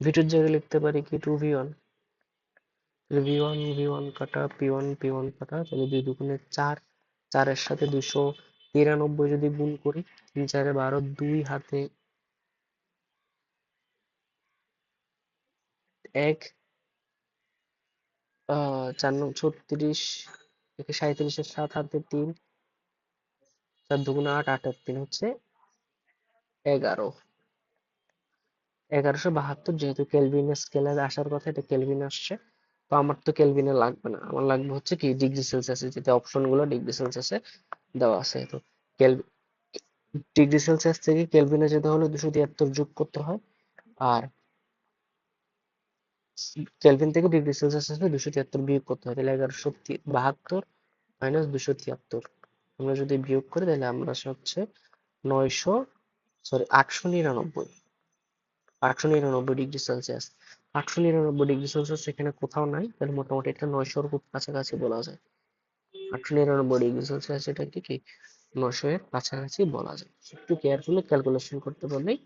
V2 এর জায়গায় লিখতে পারি কি 2V1, তাহলে V1 কাটা, P1 কাটা, তাহলে 2 দুগুণে 4, 4 এর সাথে 293 যদি গুণ করি, 3 4 12, 2 হাতে 1, 4 9 36, 37 এর 7 হাতে 3, 4 দুগুণে 8, 8 আর 3 হচ্ছে 11, 1172, যেহেতু কেলভিন স্কেলার আসার কথা, এটা কেলভিন আসছে, তো আমার তো কেলভিনে লাগবে না, আমার লাগবে হচ্ছে কি ডিগ্রি সেলসিয়াসে, যেতে অপশন গুলো ডিগ্রি সেলসিয়াসে দেওয়া আছে। তো কেলভিন, ডিগ্রি সেলসিয়াস থেকে কেলভিনে যেতে হলে 273 যোগ করতে হয়, আর কেলভিন থেকে ডিগ্রি সেলসিয়াস আসলে 273 বিয়োগ করতে হয়, তাহলে 1172 মাইনাস 273 আমরা যদি বিয়োগ করি তাহলে আমরা হচ্ছে 900, sorry 899, 899 degree Celsius. 899 degree Celsius এখানে কোথাও নাই, তাহলে মোটামুটি এটা 900-র খুব কাছাকাছি বলা যায়। 899 ডিগ্রি সেলসিয়াস এটা কি 900 এর কাছাকাছি বলা যায়। একটু কেয়ারফুলি ক্যালকুলেশন করতে পারলেই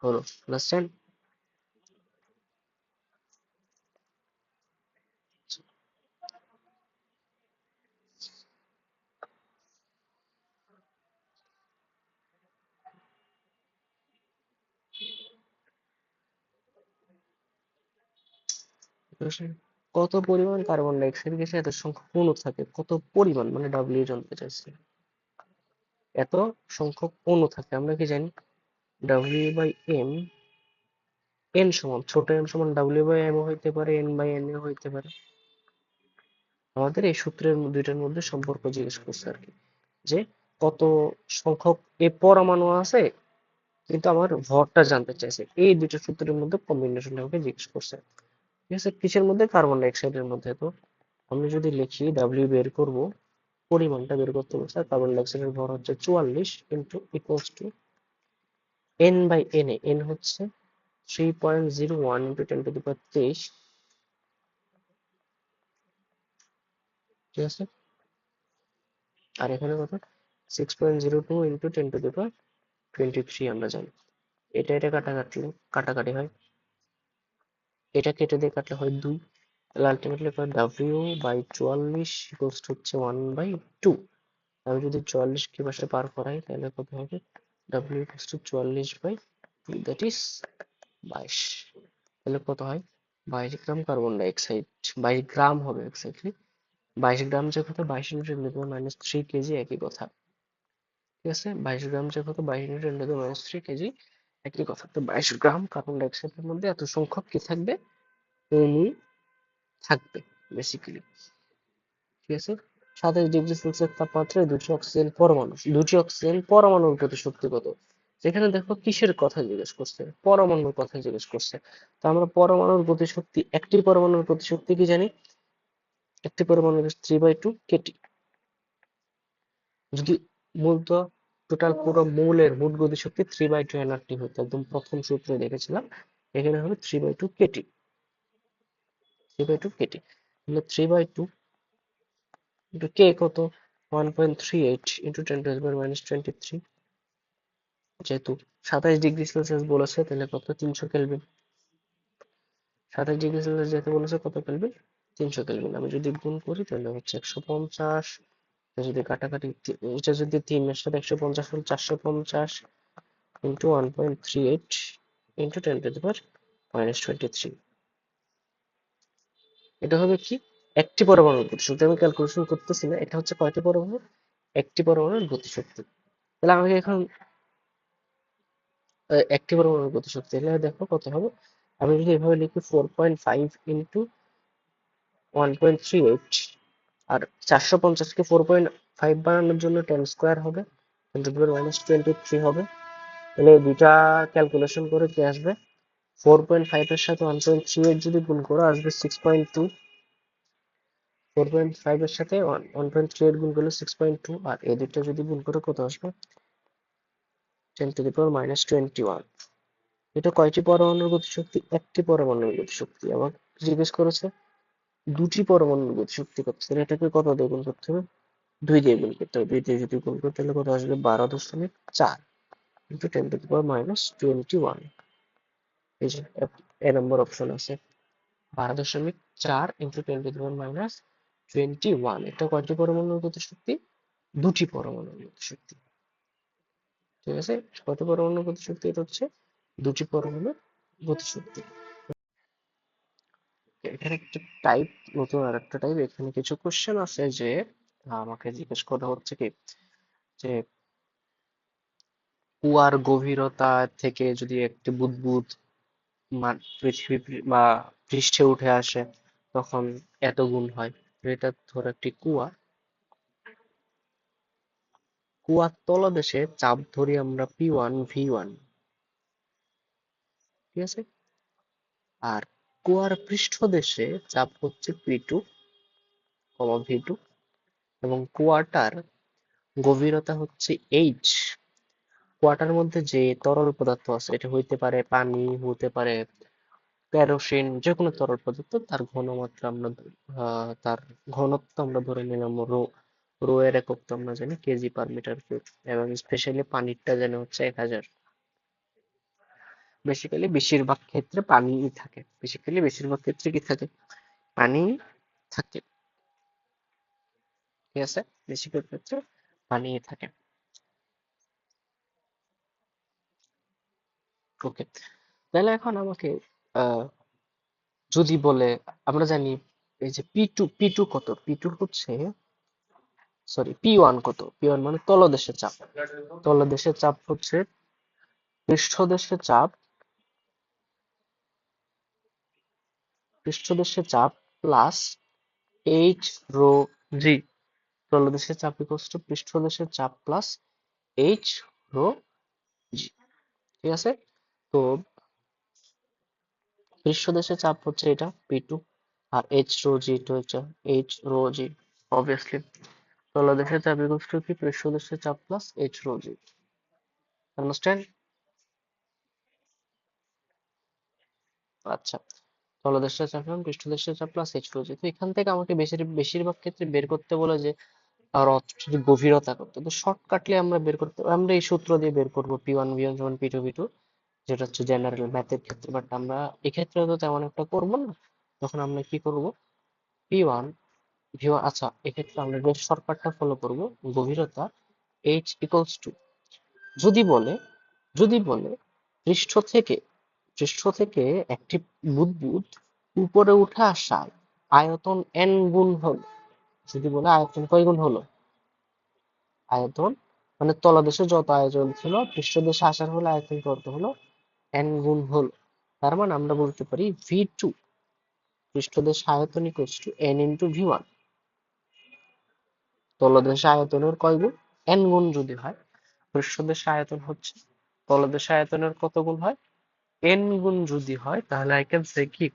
হলো। আন্ডারস্ট্যান্ড? কত পরিমাণ কার্বন ডাই অক্সাইড গ্যাসে এত সংখ্যক অণু থাকে, কত পরিমাণ মানে ডাব্লিউ জানতে চাইছে। এত সংখ্যক অণু থাকে, আমরা কি জানি ডাব্লিউ বাই এম, এন সমান, ছোট এন সমান ডাব্লিউ বাই এম হইতে পারে, এন বাই এন এ হইতে পারে। আমাদের এই সূত্রের দুইটার মধ্যে সম্পর্ক জিজ্ঞেস করছে আর কি, যে কত সংখ্যক এ পরমাণু আছে, কিন্তু আমার ভরটা জানতে চাইছে। এই দুইটা সূত্রের মধ্যে কম্বিনেশন আমাকে জিজ্ঞেস করছে। ঠিক আছে, কিসের মধ্যে? কার্বন ডাই অক্সাইডের মধ্যে। তো আমি যদি লিখি ডাব্লিউ বের করব, পরিমাণটা বের করতে বলছে, আর কার্বন ডাই অক্সাইডের ভর হচ্ছে 44 into equals to N by N A, N হচ্ছে 3.01 ইন্টু 10⁻23। ঠিক আছে, আর এখানে কত? 6.02 ইন্টু 10⁻23 আমরা জানি। এটা কাটাকাটি হয়, এটা কেটে দিয়ে কাটলে হয় 2, তাহলে আলটিমেটলি পাই ডাব্লিউ বাই 44 ইকুয়ালস টু হচ্ছে 1/2। আমি যদি 44 কে পাশে পার করাই তাহলে কত হবে? W equals to 44/2, that is 22। তাহলে কত হয়? 22 গ্রাম কার্বন ডাই অক্সাইড, 22 গ্রাম হবে এক্স্যাক্টলি। 22 গ্রাম যে কত? 22 ইন্টু 10⁻³ কেজি, একই কথা। ঠিক আছে, 22 গ্রাম যে কত? 22 ইন্টু 10⁻³ কেজি, একই কথা। তো 22 গ্রাম কার্বন ডাই অক্সাইডের মধ্যে এত সংখ্যক কি থাকবে? অণু থাকবে বেসিক্যালি। ঠিক আছে, 27 ডিগ্রি সেলসিয়াস তাপমাত্রায় দুটি অক্সিজেন পরমাণুর গতিশক্তি কত? যেখানে দেখো কিসের কথা জিজ্ঞেস করছে? পরমাণুর কথা জিজ্ঞেস করছে। তো আমরা পরমাণুর গতিশক্তি, একটি পরমাণুর গতিশক্তি কি জানি? একটি পরমাণুর 3/2 কেটি। যদি মূলত টোটাল পুরো মৌলের মোট গতিশক্তি 3/2 এনআরটি হতো, একদম প্রথম সূত্রে দেখেছিলাম, এখানে হবে 3/2 কেটি। 3/2 কেটি, তাহলে 3/2 ইন্টু কে কত? 1.38 ইন্টু 10⁻23। যেহেতু 27 ডিগ্রি সেলসিয়াস বলেছে, তাহলে কত? 300 কেলভিন। 27 ডিগ্রি সেলসিয়াস যেহেতু বলেছে, কত কেলভিন? 300 কেলভিন। আমি যদি গুণ করি তাহলে হচ্ছে 150, যদি কাটাকাটি, এটা যদি 3 এর সাথে 150 হল 450 ইন্টু 1.38 ইন্টু 10⁻23। এটা হবে কি? একটি পরমাণুর গতিশক্তি। আমি ক্যালকুলেশন করতেছি না, এটা হচ্ছে কয়টি পরমাণু? একটি পরমাণুর গতিশক্তি। তাহলে আমাকে এখন একটি পরমাণুর গতিশক্তি, তাহলে দেখো কত হবে। আমি যদি এভাবে লিখি 4.5 ইন্টু 1.38, আর 450কে 4.5 বানানোর জন্য 10² হবে, 10⁻23 হবে। তাহলে এই দুইটা ক্যালকুলেশন করে কি আসবে? 4.5 এর সাথে 1.38 যদি গুণ করো আসবে 6.2। 4.5 এর সাথে 1.38 গুণ করলে 6.2, আর এই দুইটা যদি গুণ করে কত আসবে? 10⁻21। এটা কয়টি পরমাণুর গতিশক্তি? একটি পরমাণুর গতিশক্তি। আবার জিজ্ঞেস করেছে দুটি পরমাণুর গতিশক্তি কত, তাহলে এটাকে কত দিয়ে গুণ করতে হবে? 2 দিয়ে গুণ করতে হবে। 2 দিয়ে যদি গুণ করতে তাহলে কত আসবে? 12.4 ইন্টু 10⁻21। এই যে এ নম্বর অপশন আছে, 12.4 ইন্টু 10⁻21। এটা কয়টি পরমাণুর গতিশক্তি? দুটি পরমাণুর গতিশক্তি। ঠিক আছে, কত পরমাণুর গতিশক্তি? এটা হচ্ছে দুটি পরমাণুর গতিশক্তি। এখানে একটা টাইপ, নতুন আর একটা টাইপ। এখানে কিছু কোশ্চেন আছে যে আমাকে জিজ্ঞেস করা হচ্ছে কি, যে কুয়ার গভীরতা থেকে যদি একটি বুদবুদ পৃথিবী বা পৃষ্ঠে উঠে আসে, তখন এত গুণ হয়। এটা ধরো একটি কুয়া, কুয়ার তলদেশে চাপ ধরি আমরা P1 V1, ঠিক আছে? আর কুয়ার পৃষ্ঠদেশে চাপ হচ্ছে P2, V2, এবং কুয়াটার গভীরতা হচ্ছে H। কুয়াটার মধ্যে যে তরল পদার্থ আছে, এটা হইতে পারে পানি, হতে পারে কেরোসিন, যে কোনো তরল পদার্থ, তার ঘনমাত্রা আমরা তার ঘনত্ব আমরা ধরে নিলাম রো। রো এর একক তো আমরা জানি kg/m³, এবং স্পেশালি পানিরটা জানি হচ্ছে 1000। বেশিরভাগ ক্ষেত্রে কি থাকে? পানি থাকে, ঠিক আছে? বেশিরভাগ ক্ষেত্রে পানি থাকে। ওকে, তাহলে এখন আমাকে আহ যদি বলে, আমরা জানি এই যে পি টু কত, পি টু হচ্ছে, সরি P1 কত, P1 মানে তলদেশের চাপ। তলদেশের চাপ হচ্ছে পৃষ্ঠদেশের চাপ, প্লাস H ρg। তলদেশের চাপ ইকুয়ালস টু পৃষ্ঠদেশের চাপ প্লাস H ρg, ঠিক আছে? তো পৃষ্ঠদেশের চাপ হচ্ছে এটা P2, আর H ρg এটা হচ্ছে H ρg, অবভিয়াসলি। তলদেশের চাপ ইকুয়ালস টু কি? পৃষ্ঠদেশের চাপ প্লাস H ρg। আন্ডারস্ট্যান্ড? আচ্ছা, তলদেশের চাপ এবং পৃষ্ঠদেশের চাপ প্লাস H ρg। তো এখান থেকে আমাকে বেশিরভাগ ক্ষেত্রে বের করতে বলে যে রথটির গভীরতা কত। তো শর্টকাটলি আমরা বের করতে, আমরা এই সূত্র দিয়ে বের করবো P1 V1 সমান P2 V2, যেটা হচ্ছে জেনারেল ম্যাথের ক্ষেত্রে। বাট আমরা এক্ষেত্রে তো তেমন একটা করবো না, তখন আমরা কি করব? P1 V1, আচ্ছা এক্ষেত্রে আমরা বেশ শর্টকাটটা ফলো করব। গভীরতা H ইকুয়ালস টু, যদি বলে যদি বলে পৃষ্ঠ থেকে পৃষ্ঠ থেকে একটি বুদবুদ উপরে উঠে আসায় আয়তন n গুণ হলো। যদি বলে আয়তন কয় গুণ হলো, আয়তন মানে তলদেশে যত আয়তন ছিল পৃষ্ঠদেশে আসার হলে আয়তন কত হলো, n গুণ হলো। তার মানে আমরা বলতে পারি V2 পৃষ্ঠদেশ আয়তন equals to n into V1। তলদেশে আয়তনের কয় গুণ, n গুণ যদি হয়, পৃষ্ঠদেশে আয়তন হচ্ছে তলদেশে আয়তনের কত গুণ হয়, n গুণ যদি হয়, তাহলে আই ক্যান সে কি,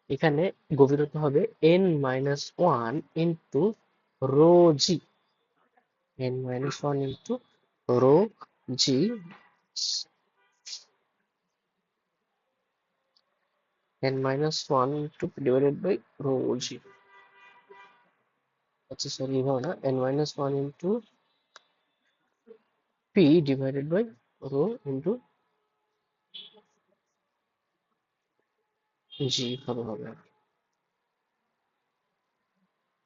এখানে গভীরতা হবে n-1 into rho g, n-1 into rho g, n-1 into divided by rho g. আচ্ছা সরি, এভাবে না, n-1 into P divided by rho into g, ভাবে হবে।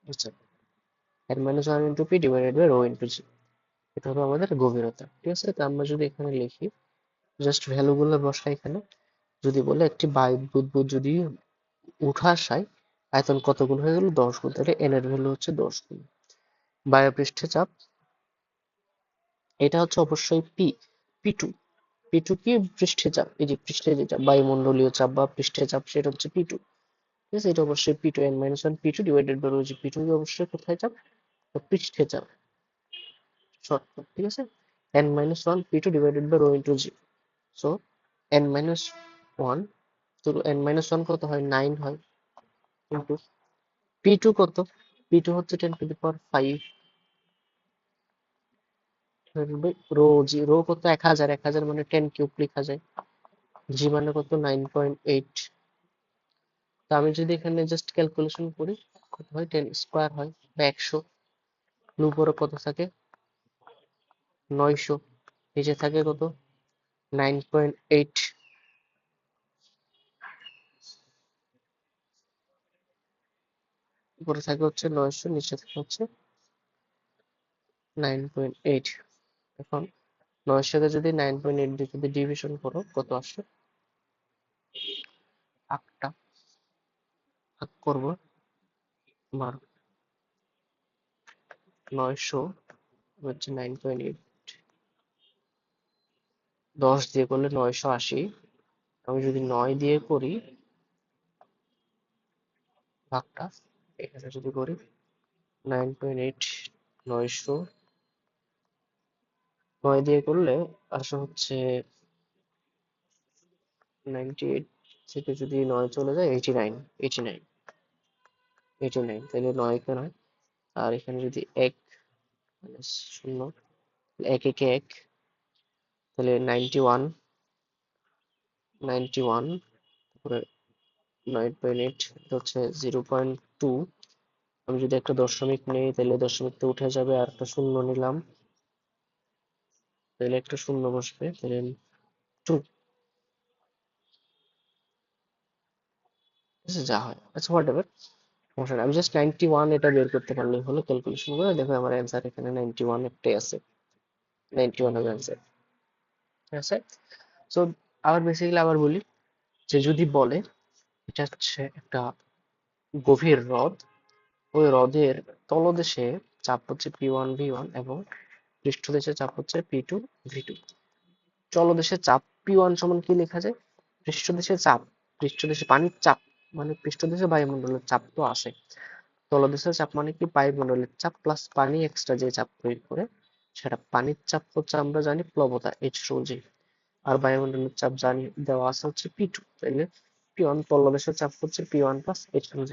আচ্ছা, n-1 into P divided by rho into g, এটা হবে আমাদের গভীরতা, ঠিক আছে? তো আমরা যদি এখানে লিখি, জাস্ট ভ্যালু গুলো বসাই এখানে। যদি বলে একটি বায়ু বুদবুদ যদি উঠা আসায় আয়তন কত গুণ হয়ে গেল, 10 গুণ, তাহলে n এর ভ্যালু হচ্ছে 10 গুণ। বায়ুপৃষ্ঠে চাপ, এটা হচ্ছে অবশ্যই P2। P2 কি? পৃষ্ঠে চাপ, এই যে পৃষ্ঠে যে চাপ, বায়ুমণ্ডলীয় চাপ বা পৃষ্ঠে চাপ, সেটা হচ্ছে P2, ঠিক আছে? এটা অবশ্যই P2, n-1 P2 divided by rho G. P2 কি অবশ্যই কোথায় চাপ? পৃষ্ঠে চাপ, শর্টকাট, ঠিক আছে? n-1 P2 divided by rho into G. So n-1, তো n-1 কত হয়, 9 হয়, ইন্টু P2 কত, P2 হচ্ছে 10⁵ রো জি। রো কত, 1000, 1000 মানে 10³ লেখা যায়। জি মানে কত, 9.8। তো আমি যদি এখানে জাস্ট ক্যালকুলেশন করি, কত হয়, 10² হয় বা 100। উপরে কত থাকে, 900, নিচে থাকে কত, 9.8। উপরে থাকে হচ্ছে 900, নিচে থাকে হচ্ছে 9.8। এখন 900 কে যদি 9.8 দিয়ে যদি ডিভিশন করো, কত আসে, 8টা ভাগ করবো, আমার 900 হচ্ছে 9.8, 10 দিয়ে করলে 980। আমি যদি 9 দিয়ে করি, ভাগটা এখানে যদি করি 9.8 900 9 দিয়ে করলে আসে হচ্ছে 98 থেকে যদি 9 চলে যায় 89 89 89 তাহলে 9 কে 9 আর এখানে যদি 1 শূন্য 1 একে 1 তাহলে 91 91 তারপরে 9.8 এটা হচ্ছে 0.2 আমি যদি একটা দশমিক নেই তাহলে দশমিকটা উঠে যাবে আর একটা শূন্য নিলাম তাহলে একটা শূন্য বসবে তাহলে 2 যা হয় আচ্ছা হোয়াট এভার সমস্যা নেই আমি জাস্ট 91 এটা বের করতে পারলেই হলো ক্যালকুলেশন করে দেখো আমার অ্যান্সার এখানে 91 একটাই আছে 91 হবে অ্যান্সার ঠিক আছে সো আবার বেসিক্যালি আবার বলি যে যদি বলে এটা হচ্ছে একটা গভীর হ্রদ ওই হ্রদের তলদেশে চাপ হচ্ছে P1 V1 এবং পৃষ্ঠদেশে চাপ হচ্ছে P2 V2 তলদেশে চাপ P1 সমান কি লেখা যায় পৃষ্ঠদেশে চাপ পৃষ্ঠদেশে পানির চাপ মানে পৃষ্ঠদেশে বায়ুমণ্ডলের চাপ তো আসে তলদেশের চাপ মানে কি বায়ুমণ্ডলের চাপ প্লাস পানি এক্সট্রা যে চাপ প্রয়োগ করে সেটা পানির চাপ হচ্ছে আমরা জানি প্লবতা H2G আর বায়ুমণ্ডলের চাপ জানি দেওয়া আছে হচ্ছে P2 তাইলে P1 তলদেশের চাপ হচ্ছে P1 প্লাস H2G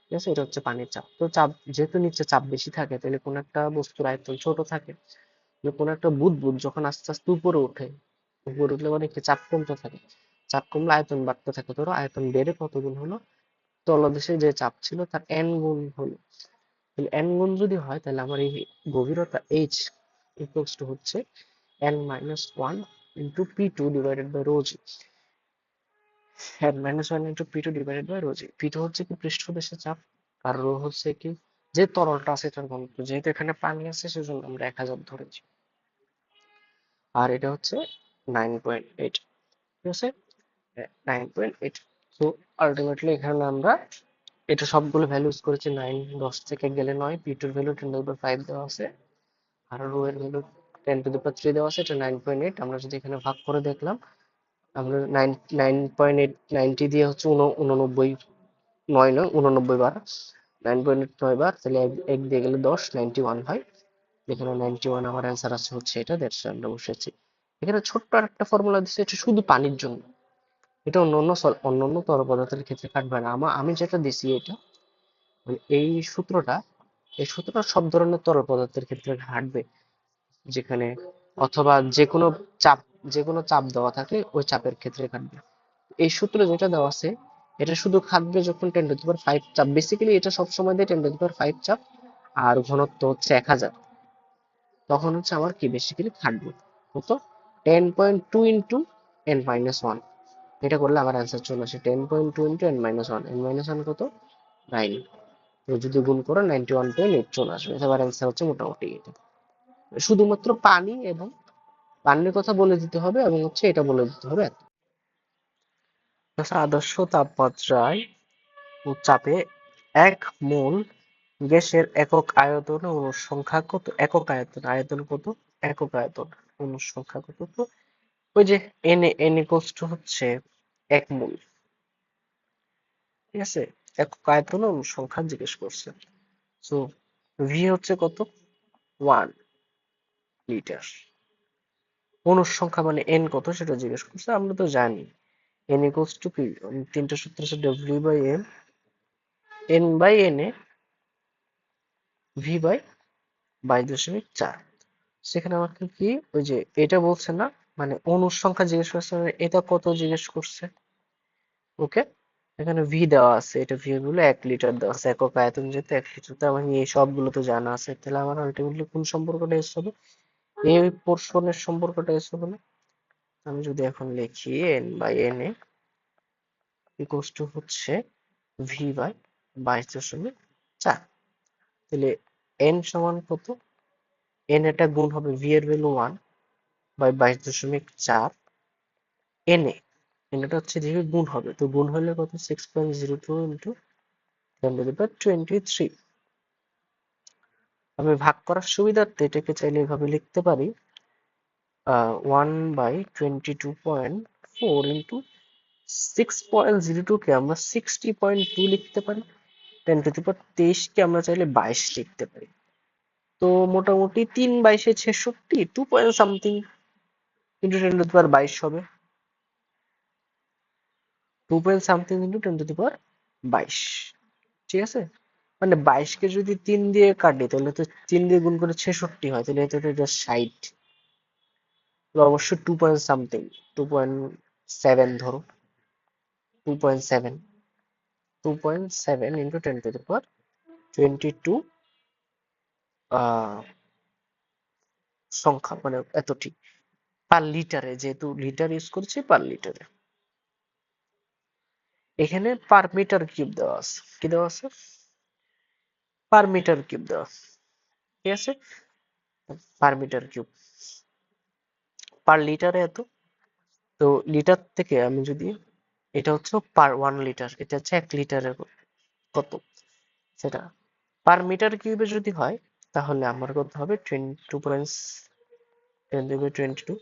ঠিক আছে এটা হচ্ছে পানির চাপ তো চাপ যেহেতু নিচে চাপ বেশি থাকে তাহলে কোন একটা বস্তুর আয়তন ছোট থাকে কোন একটা বুদবুদ যখন আস্তে আস্তে উপরে ওঠে উপরে উঠলে মানে কি চাপ কমতে থাকে চাপ কমলে আয়তন বাড়তে থাকে ধরো আয়তন বেড়ে কত গুণ হলো তলদেশে যে চাপ ছিল তার n গুণ হলো তাহলে n গুণ যদি হয় তাহলে আমার এই গভীরতা h ইকুয়ালস টু হচ্ছে n minus one into P2 divided by rho G n minus one into P2 divided by rho G P2 হচ্ছে কি পৃষ্ঠদেশে চাপ আর রো হচ্ছে কি যে তরলটা আছে এটার ঘনত্ব যেহেতু এখানে পানি আছে সেজন্য আমরা 1000 ধরেছি আর এটা হচ্ছে 9.8 ঠিক আছে 9.8 তো আলটিমেটলি এখানে আমরা এটা সবগুলো ভ্যালু ইউজ করেছি 9 10 থেকে গেলে 9 P2 এর ভ্যালু 10^5 দেওয়া আছে আর রো এর ভ্যালু 10^3 দেওয়া আছে এটা 9.8 আমরা যদি এখানে ভাগ করে দেখলাম আমরা 9.8 90 দিয়ে হচ্ছে 89 9 নয় 89 বার 9.8 9 বার তাহলে এক দিয়ে গেলে 10 91 হয় এখানে 91 আমার অ্যান্সার আছে হচ্ছে এটা দ্যাটস আমরা বসেছি এখানে ছোট্ট আর একটা ফর্মুলা দিচ্ছে এটা শুধু পানির জন্য এটা অন্যান্য তরল পদার্থের ক্ষেত্রে খাটবে না আমি যেটা দিছি এটা মানে এই সূত্রটা সব ধরনের তরল পদার্থের ক্ষেত্রে খাটবে যেখানে অথবা যে কোনো চাপ দেওয়া থাকে ওই চাপের ক্ষেত্রে খাটবে এই সূত্র যেটা দেওয়া আছে এটা শুধু খাটবে যখন 10^5 চাপ বেসিক্যালি এটা সবসময় দেয় 10^5 চাপ আর ঘনত্ব হচ্ছে 1000 তখন হচ্ছে আমার কি বেসিক্যালি খাটবে কত 10.2 ইন্টু n-1 এটা করলে আমার অ্যান্সার চলে আসে 10.2 ইন্টু n-1 n-1 কত 9 তো যদি গুণ করো 91.8 চলে আসবে এবার অ্যান্সার হচ্ছে মোটামুটি এটা শুধুমাত্র পানি এবং পানির কথা বলে দিতে হবে এবং হচ্ছে এটা বলে দিতে হবে আচ্ছা আদর্শ তাপমাত্রায় ও চাপে 1 মোল গ্যাসের একক আয়তন ও অণুর সংখ্যা কত একক আয়তন কত একক আয়তন অণুর সংখ্যা কত তো ওই যে এন ইকুয়ালস টু হচ্ছে 1 মোল ঠিক আছে একক আয়তন ও অণুর সংখ্যা জিজ্ঞেস করছে সো ভি হচ্ছে কত 1 লিটার অণুর সংখ্যা মানে এন কত সেটা জিজ্ঞেস করছে আমরা তো জানি এন ইকুয়ালস টু কি তিনটা সূত্র আছে W by M N by N A V by 22.4 সেখানে আমাকে কি ওই যে এটা বলছে না মানে অণুর সংখ্যা জিজ্ঞেস করছে মানে এটা কত জিজ্ঞেস করছে ওকে এখানে ভি দেওয়া আছে এটা ভি হলো 1 লিটার দেওয়া আছে একক আয়তন যেহেতু 1 লিটার তো আমার এই সবগুলো তো জানা আছে তাহলে আমার আলটিমেটলি কোন সম্পর্কটা এস হবে এই পোর্শনের সম্পর্কটা এস হবে না আমি যদি এখন লিখি N by N A equals to হচ্ছে ভি বাই 22.4 তাহলে এন সমান কত এন এটা গুণ হবে ভি এর value 1 by 22.4 N A N এটা হচ্ছে যেহেতু গুণ হবে তো গুণ হলে কত 6.02 ইন্টু 10^23 আমি ভাগ করার সুবিধার্থে এটাকে চাইলে এভাবে লিখতে পারি 1/22.4 ইন্টু 6.02 কে আমরা 60.2 লিখতে পারি 10⁻23 কে আমরা চাইলে 22 লিখতে পারি। তো মোটামুটি 3/22 টু পয়েন্ট সামথিং ইন্টু 10⁻22 হবে। 2 পয়েন্ট সামথিং ইন্টু 10⁻22, ঠিক আছে। মানে 22 কে যদি 3 দিয়ে কাটি তাহলে তো 3 দিয়ে গুণ করে 66 হয়, তাহলে এটা তো জাস্ট 60। অবশ্যই 2 পয়েন্ট সামথিং, 2.7 ধরো, 2.7, 2.7 ইন্টু 10⁻22 সংখ্যা, মানে এতটি পার লিটারে, যেহেতু লিটার ইউজ করছি পার লিটারে। এখানে পার মিটার কিউব দেওয়া আছে, কি দেওয়া আছে? পার মিটার কিউব দেওয়া আছে, ঠিক আছে। পার মিটার কিউব, পার লিটারে এত। তো লিটার থেকে আমি যদি, এটা হচ্ছে পার 1 লিটার, এটা হচ্ছে 1 লিটারের কত সেটা। পার মিটার কিউবে যদি হয় তাহলে আমার করতে হবে 22.10⁻22।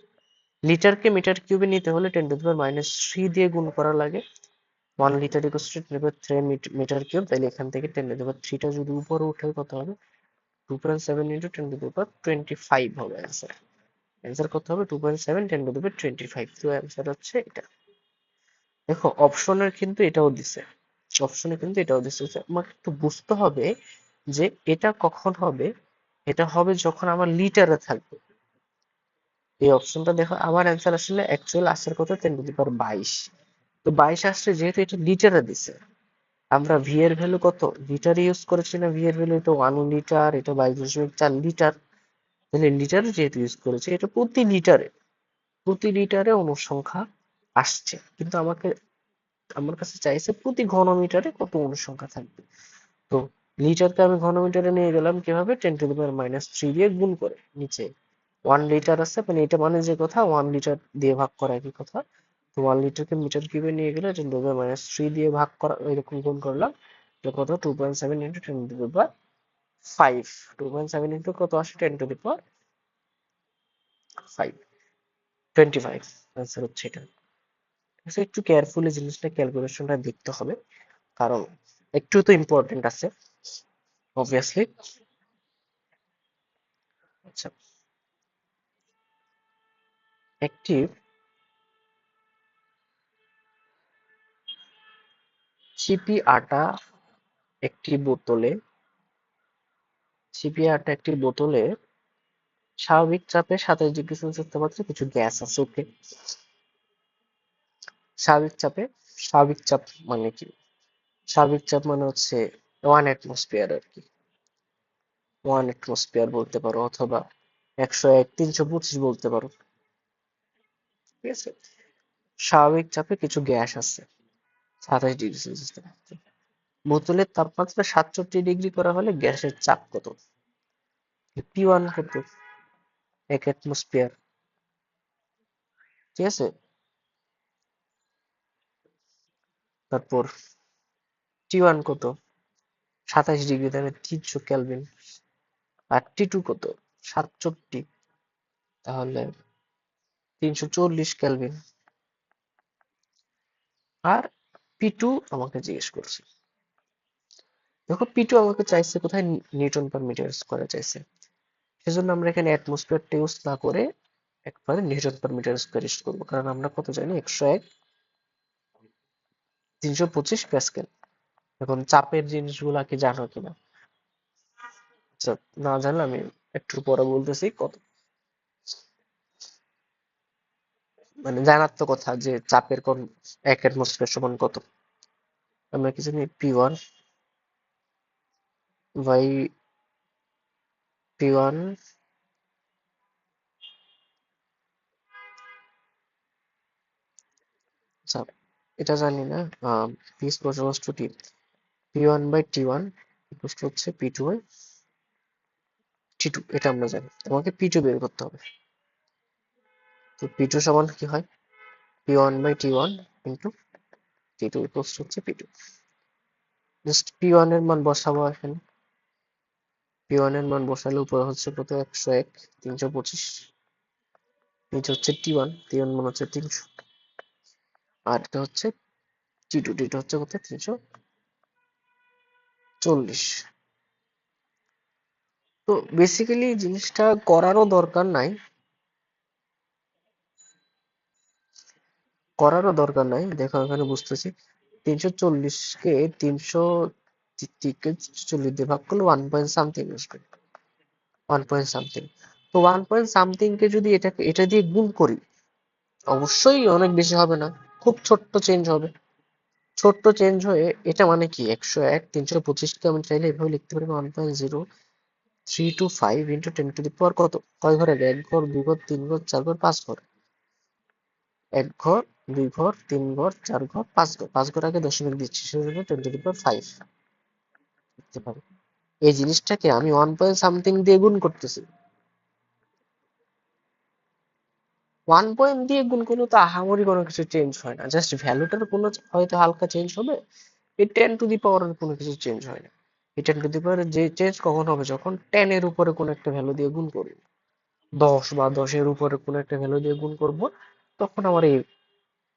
লিটারকে মিটার কিউবে নিতে হলে 10⁻³ দিয়ে গুণ করা লাগে। 1 litre equals to 10⁻³ metre cube, তাহলে এখান থেকে 10⁻³ টা যদি উপরে উঠে কত হবে? 2.7 ইন্টু 10⁻25 হবে অ্যান্সার। অ্যান্সার কত হবে? 2.7 10⁻25। তো অ্যান্সার হচ্ছে এটা। দেখো অপশনের কিন্তু এটাও দিছে, অপশনে কিন্তু এটাও দিছে। আমাকে একটু বুঝতে হবে যে এটা কখন হবে। এটা হবে যখন আমার লিটারে থাকবে। এই অপশনটা দেখো, আমার অ্যান্সার আসলে অ্যাকচুয়াল আসার কথা 10⁻22। তো 22 আসছে, যেহেতু এটা লিটারে দিছে, আমরা ভি এর ভ্যালু কত লিটার ইউজ করেছি না, ভি এর ভ্যালু তো 1 লিটার, এটা 22.4 লিটার। তাহলে লিটারে যেহেতু ইউজ করেছি, এটা প্রতি লিটারে অনুসংখ্যা আসছে, কিন্তু আমার কাছে চাইছে প্রতি ঘনমিটারে কত অনুসংখ্যা থাকবে। তো লিটারকে আমি ঘনমিটারে নিয়ে গেলাম কিভাবে? 10⁻³ দিয়ে গুণ করে। নিচে 1 লিটার আছে, মানে এটা মানে যে কথা 1 লিটার দিয়ে ভাগ করা একই কথা। তো 1 লিটারকে মিটার কিউবে নিয়ে গেলে 10⁻³ দিয়ে ভাগ করা, এরকম গুণ করলাম। তো কত? 2.7 ইন্টু 10⁻5। 2.7 ইন্টু কত আসে? 10⁻5, 25। আনসার হচ্ছে এটা। ঠিক আছে, একটু কেয়ারফুলি জিনিসটা ক্যালকুলেশনটা দেখতে হবে, কারণ একটু তো ইম্পর্টেন্ট আছে অবভিয়াসলি। আচ্ছা, একটি চিপি আটা একটি বোতলে একটি বোতলে স্বাভাবিক চাপে 27°C তাপমাত্রায় কিছু গ্যাস আছে, ওকে। স্বাভাবিক চাপে, স্বাভাবিক চাপ মানে কি? স্বাভাবিক চাপ মানে হচ্ছে 1 অ্যাটমসফিয়ার আর কি। 1 অ্যাটমসফিয়ার বলতে পারো, অথবা 101, 325 বলতে পারো, ঠিক আছে। স্বাভাবিক চাপে কিছু গ্যাস আছে 27°C তাপমাত্রায়। বোতলের তাপমাত্রা 67 ডিগ্রি করা হলে গ্যাসের চাপ কত? P1 কত? 1 অ্যাটমসফিয়ার, ঠিক আছে। তারপর T1 কত? 27 ডিগ্রি, তাহলে 300 কেলভিন। আর T2 কত? 67, তাহলে 340 কেলভিন। আর P2 আমাকে জিজ্ঞেস করছে। দেখো P2 আমাকে চাইছে কোথায়? নিউটন পার মিটার স্কয়ারে চাইছে। সেজন্য আমরা এখানে অ্যাটমসফিয়ারটা ইউজ না করে একবারে newton per metre square use করবো, কারণ আমরা কত জানি? 101, 325 প্যাসকেল। এখন চাপের জিনিসগুলা কি জানো কিনা? আচ্ছা, না জানলে আমি একটু পরে বলতেছি কত, মানে জানার তো কথা যে চাপের কোন 1 অ্যাটমসফিয়ার সমান কত। আমরা কি জানি? P1 বাই P1, আচ্ছা এটা জানি না। P is proportional to T, P1 by T1 equal to হচ্ছে P2 বাই T2, এটা আমরা জানি। তোমাকে P2 বের করতে হবে। তো P2 সমান কি হয়? P1 by T1 into T2 equal to হচ্ছে P2। জাস্ট P1 এর মান বসাবো এখানে। P1 এর মান বসালে উপরে হচ্ছে কত? 101, 325। নিচে হচ্ছে T1, T1 মান হচ্ছে 300। আর এটা হচ্ছে T2, T2 হচ্ছে কত? 40। তো বেসিক্যালি জিনিসটা করারও দরকার নাই। দেখো এখানে বুঝতেছি 340 কে 340 দিয়ে ভাগ করলে 1 পয়েন্ট সামথিং আসবে, 1 পয়েন্ট সামথিং। তো 1 পয়েন্ট সামথিং কে যদি এটা দিয়ে গুণ করি, অবশ্যই অনেক বেশি হবে না, খুব ছোট্ট চেঞ্জ হবে। ছোট্ট চেঞ্জ হয়ে এটা মানে কি 101 325কে আমি চাইলে এভাবে লিখতে পারি 1.0325 ইন্টু 10 টু দি পাওয়ার কত, কয় ঘরে, 1 ঘর 2 ঘর 3 ঘর 4 ঘর 5 ঘর। 1 ঘর 2 ঘর 3 ঘর 4 ঘর 5 ঘর, 5 ঘর আগে দশমিক দিচ্ছি, সেজন্য 10 টু দি পাওয়ার 5 লিখতে পারি। এই জিনিসটাকে আমি 1 পয়েন্ট সামথিং দিয়ে গুণ করতেছি। 1 পয়েন্ট দিয়ে গুণ করলে তো আহামরি কোনো কিছু চেঞ্জ হয় না, জাস্ট ভ্যালুটার কোনো হয়তো হালকা চেঞ্জ হবে। এই 10 টু দি পাওয়ার কোনো কিছু চেঞ্জ হয় না। এই 10 টু দি পাওয়ার যে চেঞ্জ কখন হবে, যখন 10 এর উপরে কোনো একটা ভ্যালু দিয়ে গুণ করবো, 10 বা 10 এর উপরে কোনো একটা ভ্যালু দিয়ে গুণ করব, তখন আমার এই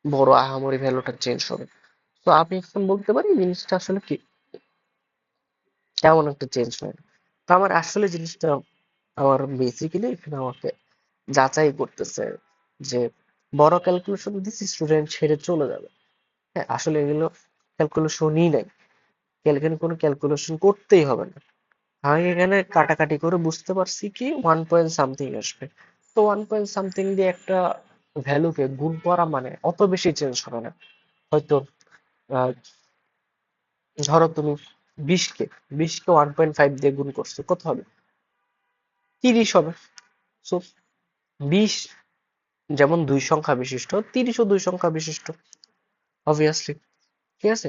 বড় আহামরি ভ্যালুটা চেঞ্জ হবে। তো আমি এখন বলতে পারি জিনিসটা আসলে কি তেমন একটা চেঞ্জ হয় না। তো আমার আসলে জিনিসটা আমার বেসিক্যালি এখানে আমাকে যাচাই করতেছে যে বড় ক্যালকুলেশন দিচ্ছি স্টুডেন্ট ছেড়ে চলে যাবে। হ্যাঁ, আসলে এগুলো ক্যালকুলেশনই নাই, এখানে কোনো ক্যালকুলেশন করতেই হবে না। আমি এখানে কাটাকাটি করে বুঝতে পারছি কি 1 পয়েন্ট সামথিং আসবে। তো 1 পয়েন্ট সামথিং দিয়ে একটা ভ্যালুকে গুণ করা মানে অত বেশি চেঞ্জ হবে না। হয়তো আহ, ধরো তুমি 20কে 1.5 দিয়ে গুণ করছো, কত হবে, 30 হবে। সো 20 যেমন দুই সংখ্যা বিশিষ্ট, 30ও দুই সংখ্যা বিশিষ্ট, অবভিয়াসলি। ঠিক আছে।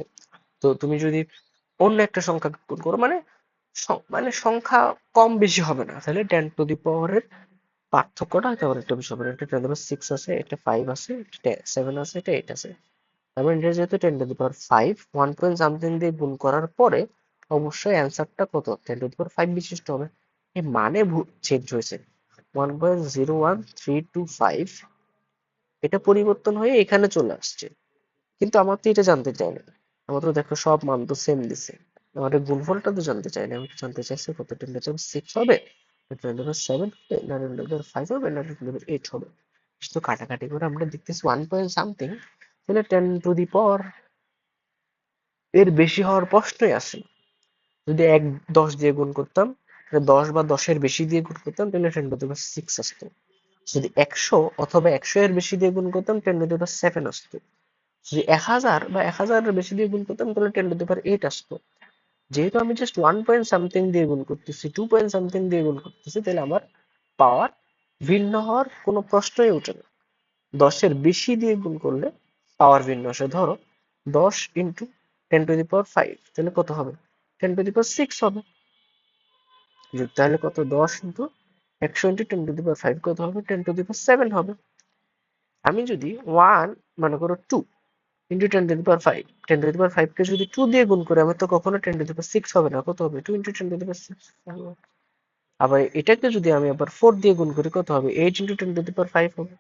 তো তুমি যদি অন্য একটা সংখ্যা গুণ করো, মানে মানে সংখ্যা কম বেশি হবে না, তাহলে 10 টু দি পাওয়ারের পার্থক্যটা হয়তো আবার একটু বেশি হবে না। এটা 10 টু দি পাওয়ার 6 আছে, এটা 5 আছে, এটা 7 আছে, এটা 8 আছে। তার মানে এটা যেহেতু 10 to the power 5, 1 point something দিয়ে গুণ করার পরে অবশ্যই অ্যান্সারটা কত, 10 টু দি পাওয়ার 5 বিশিষ্ট হবে। এই মানে চেঞ্জ হয়েছে, 1.01325 এটা পরিবর্তন হয়ে এখানে চলে আসছে। কিন্তু আমার তো এটা জানতে চাই না, আমার তো দেখো সব মান তো সেম দিছে। আমার এই গুণফলটা তো জানতে চাই না, আমি তো জানতে চাইছি কত, 10 টু দি পাওয়ার 6 হবে, 10 টু দি পাওয়ার 7 হবে, না 10 টু দি পাওয়ার 5 হবে, না 10 টু দি পাওয়ার 8 হবে। তো কাটাকাটি করে আমরা দেখতেছি 1 পয়েন্ট সামথিং, তাহলে 10 টু দি পাওয়ার এর বেশি হওয়ার প্রশ্নই আসে না। যদি 10 দিয়ে গুণ করতাম, 10 বা 10-এর বেশি দিয়ে গুণ করতাম, তাহলে 10 টু দি পাওয়ার 6 আসতো। যদি 100 অথবা 100-এর বেশি দিয়ে গুণ করতাম, 10 টু দি পাওয়ার 7 আসতো। যদি 1000 বা 1000-এর বেশি দিয়ে গুণ করতাম, তাহলে 10 টু দি পাওয়ার 8 আসতো। যেহেতু আমি জাস্ট 1 পয়েন্ট সামথিং দিয়ে গুণ করতেছি, 2 পয়েন্ট সামথিং দিয়ে গুণ করতেছি, তাহলে আমার পাওয়ার ভিন্ন হওয়ার কোনো প্রশ্নই ওঠে না। 10-এর বেশি দিয়ে গুণ করলে পাওয়ার ভিন্ন আসে। ধরো 10 ইন্টু 10 টু দি পাওয়ার 5, তাহলে কত হবে, 10 টু দি পাওয়ার 6 হবে। তাহলে কত, 10 into 100 into 10 to the power 5 কত হবে, 10 টু দি পাওয়ার 7 হবে। আমি যদি 1 মনে করো 2 into 10 to the power 5, 10 to the power 5 কে যদি 2 দিয়ে গুণ করে, আমার তো কখনো 10 টু দি পাওয়ার 6 হবে না, কত হবে, 2 ইন্টু 10 টু দি পাওয়ার 6। আবার এটাকে যদি আমি আবার 4 দিয়ে গুণ করি, কত হবে, 8 ইন্টু 10 টু দি পাওয়ার 5 হবে।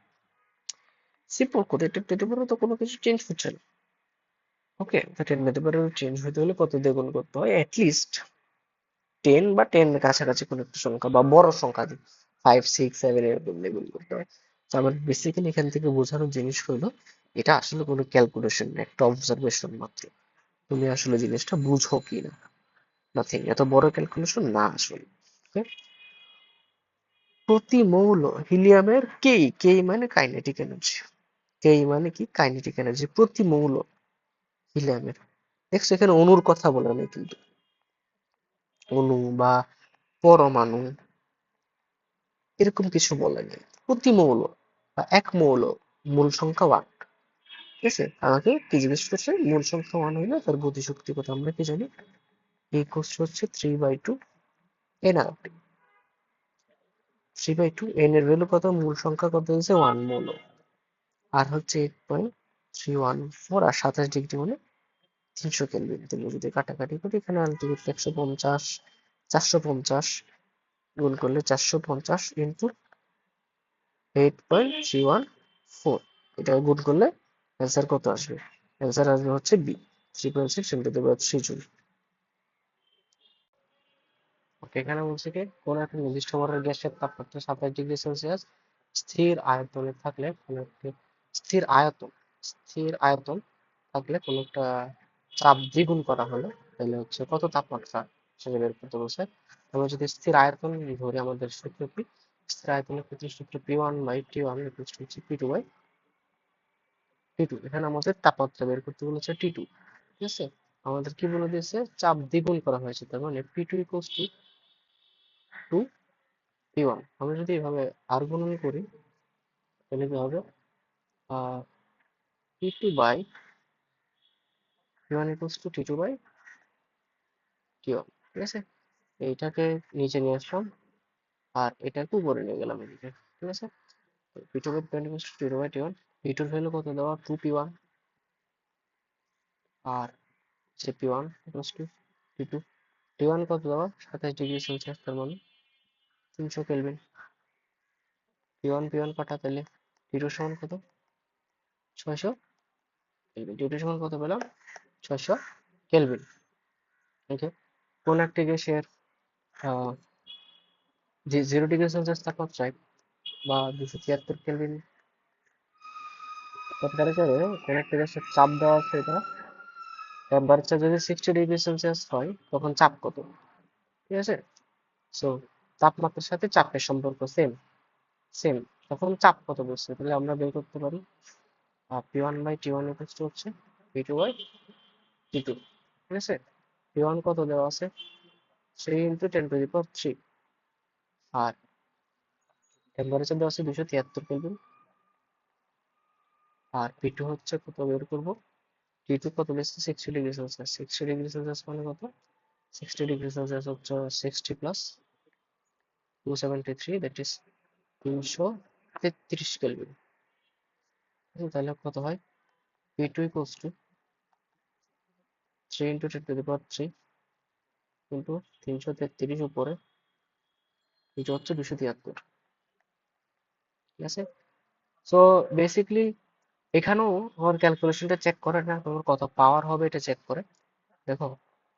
সিম্পল কথা, এটা টেতে পারে তো কোনো কিছু চেঞ্জ হচ্ছে না। ওকে, তো 10 টু দি পাওয়ার চেঞ্জ হতে হলে কত দিয়ে গুণ করতে হয়, অ্যাটলিস্ট 10 বা 10 এর কাছাকাছি কোনো একটা সংখ্যা বা বড় সংখ্যা দিয়ে 5 6 7 এরকম দিয়ে গুণ করতে হয়। তো আমার বেসিক্যালি এখান থেকে বোঝানোর জিনিস হলো, এটা আসলে কোনো ক্যালকুলেশন না, একটা অবজারভেশন মাত্র। তুমি আসলে জিনিসটা বুঝো কি না, নাথিং, এত বড় ক্যালকুলেশন না আসলে। ওকে। প্রতি মৌল হিলিয়ামের কেই মানে কাইনেটিক এনার্জি, কেই মানে কি, কাইনেটিক এনার্জি প্রতি মৌল হিলিয়ামের। দেখছো এখানে অণুর কথা বলা নেই কিন্তু, অণু বা পরমাণু এরকম কিছু বলা নেই, প্রতি মৌল বা এক মৌল, মূল সংখ্যা 1। ঠিক আছে, আমাকে কি জিজ্ঞেস করছে, মূল সংখ্যা 1 হইলে তার গতিশক্তি কত, আমরা কি জানি, ইকুয়ালস হচ্ছে 3/2 এন আর টি। 3/2 এন এর ভ্যালু কত, মূল সংখ্যা কত হয়েছে 1 মৌল, আর হচ্ছে 8.314, আর 27 ডিগ্রি মানে 300 কেলভিন। তুমি যদি কাটাকাটি করি, এখানে আলটিমেটলি 150, 450 গুণ করলে 450 ইন্টু 8.314, এটা গুণ করলে অ্যান্সার কত আসবে, অ্যান্সার আসবে হচ্ছে বি, 3.6 × 10³ জুল। ওকে, এখানে বলছে কি কোন একটা নির্দিষ্ট ভরের গ্যাসের তাপমাত্রা 27°C স্থির আয়তনে থাকলে কোন একটি স্থির আয়তন স্থির আয়তন থাকলে কোন একটা চাপ দ্বিগুণ করা হলে তাহলে হচ্ছে কত তাপমাত্রা সেটা বের করতে বলছে। আমরা যদি স্থির আয়তন ধরি, আমাদের সূত্র কি? স্থির আয়তনের ক্ষেত্রে সূত্র P1/T1 হচ্ছে P2/T2। এখানে আমাদের তাপমাত্রা বের করতে বলেছে T2, ঠিক আছে। আমাদের কি বলে দিয়েছে? চাপ দ্বিগুণ করা হয়েছে, তার মানে P2 = 2P1। আমরা যদি এভাবে আর গুণন করি তাহলে কি হবে? P2/P1 = T2/T1, ঠিক আছে। এইটাকে নিচে নিয়ে আসলাম আর এটাকে উপরে নিয়ে গেলাম এদিকে, ঠিক আছে। P2/P1 = T2/T1। P2 এর ভ্যালু কত দেওয়া? 2P1। আর যে P1 = P2। T1 কত দেওয়া? 27°C, তার মানে 300 কেলভিন। P1 কাটা, তাহলে T2 সমান কত? 600 কেলভিন। T2 সমান কত পেলাম? 600 কেলভিন। ওকে, কোন একটি গ্যাসের যে 0°C তাপমাত্রায় বা 273 কেলভিন টেম্পারেচারে কোন একটি গ্যাসের চাপ দেওয়া আছে, এটা টেম্পারেচার যদি 60°C হয় তখন চাপ কত? ঠিক আছে। সো তাপমাত্রার সাথে চাপের সম্পর্ক সেম সেম তখন চাপ কত বলছে, তাহলে আমরা বের করতে পারি P1/T1 হচ্ছে P2/T2, ঠিক আছে। P1 কত দেওয়া আছে? 3 × 10⁻³ আর টেম্পারেচার দেওয়া আছে 273 কেলভিন। আর P2 হচ্ছে কত বের করবো? T2 কত বেশি? 60°C। 60°C মানে কত? 60°C হচ্ছে 60 প্লাস 273, দ্যাট ইজ 333 কেলভিন। তাহলে কত হয়? P2 = 3 × 10⁻³ কিন্তু 333 উপরে এটা হচ্ছে 273, ঠিক আছে। সো বেসিকলি এখানেও আমার ক্যালকুলেশনটা চেক করে না, তোমার কত পাওয়ার হবে এটা চেক করে। দেখো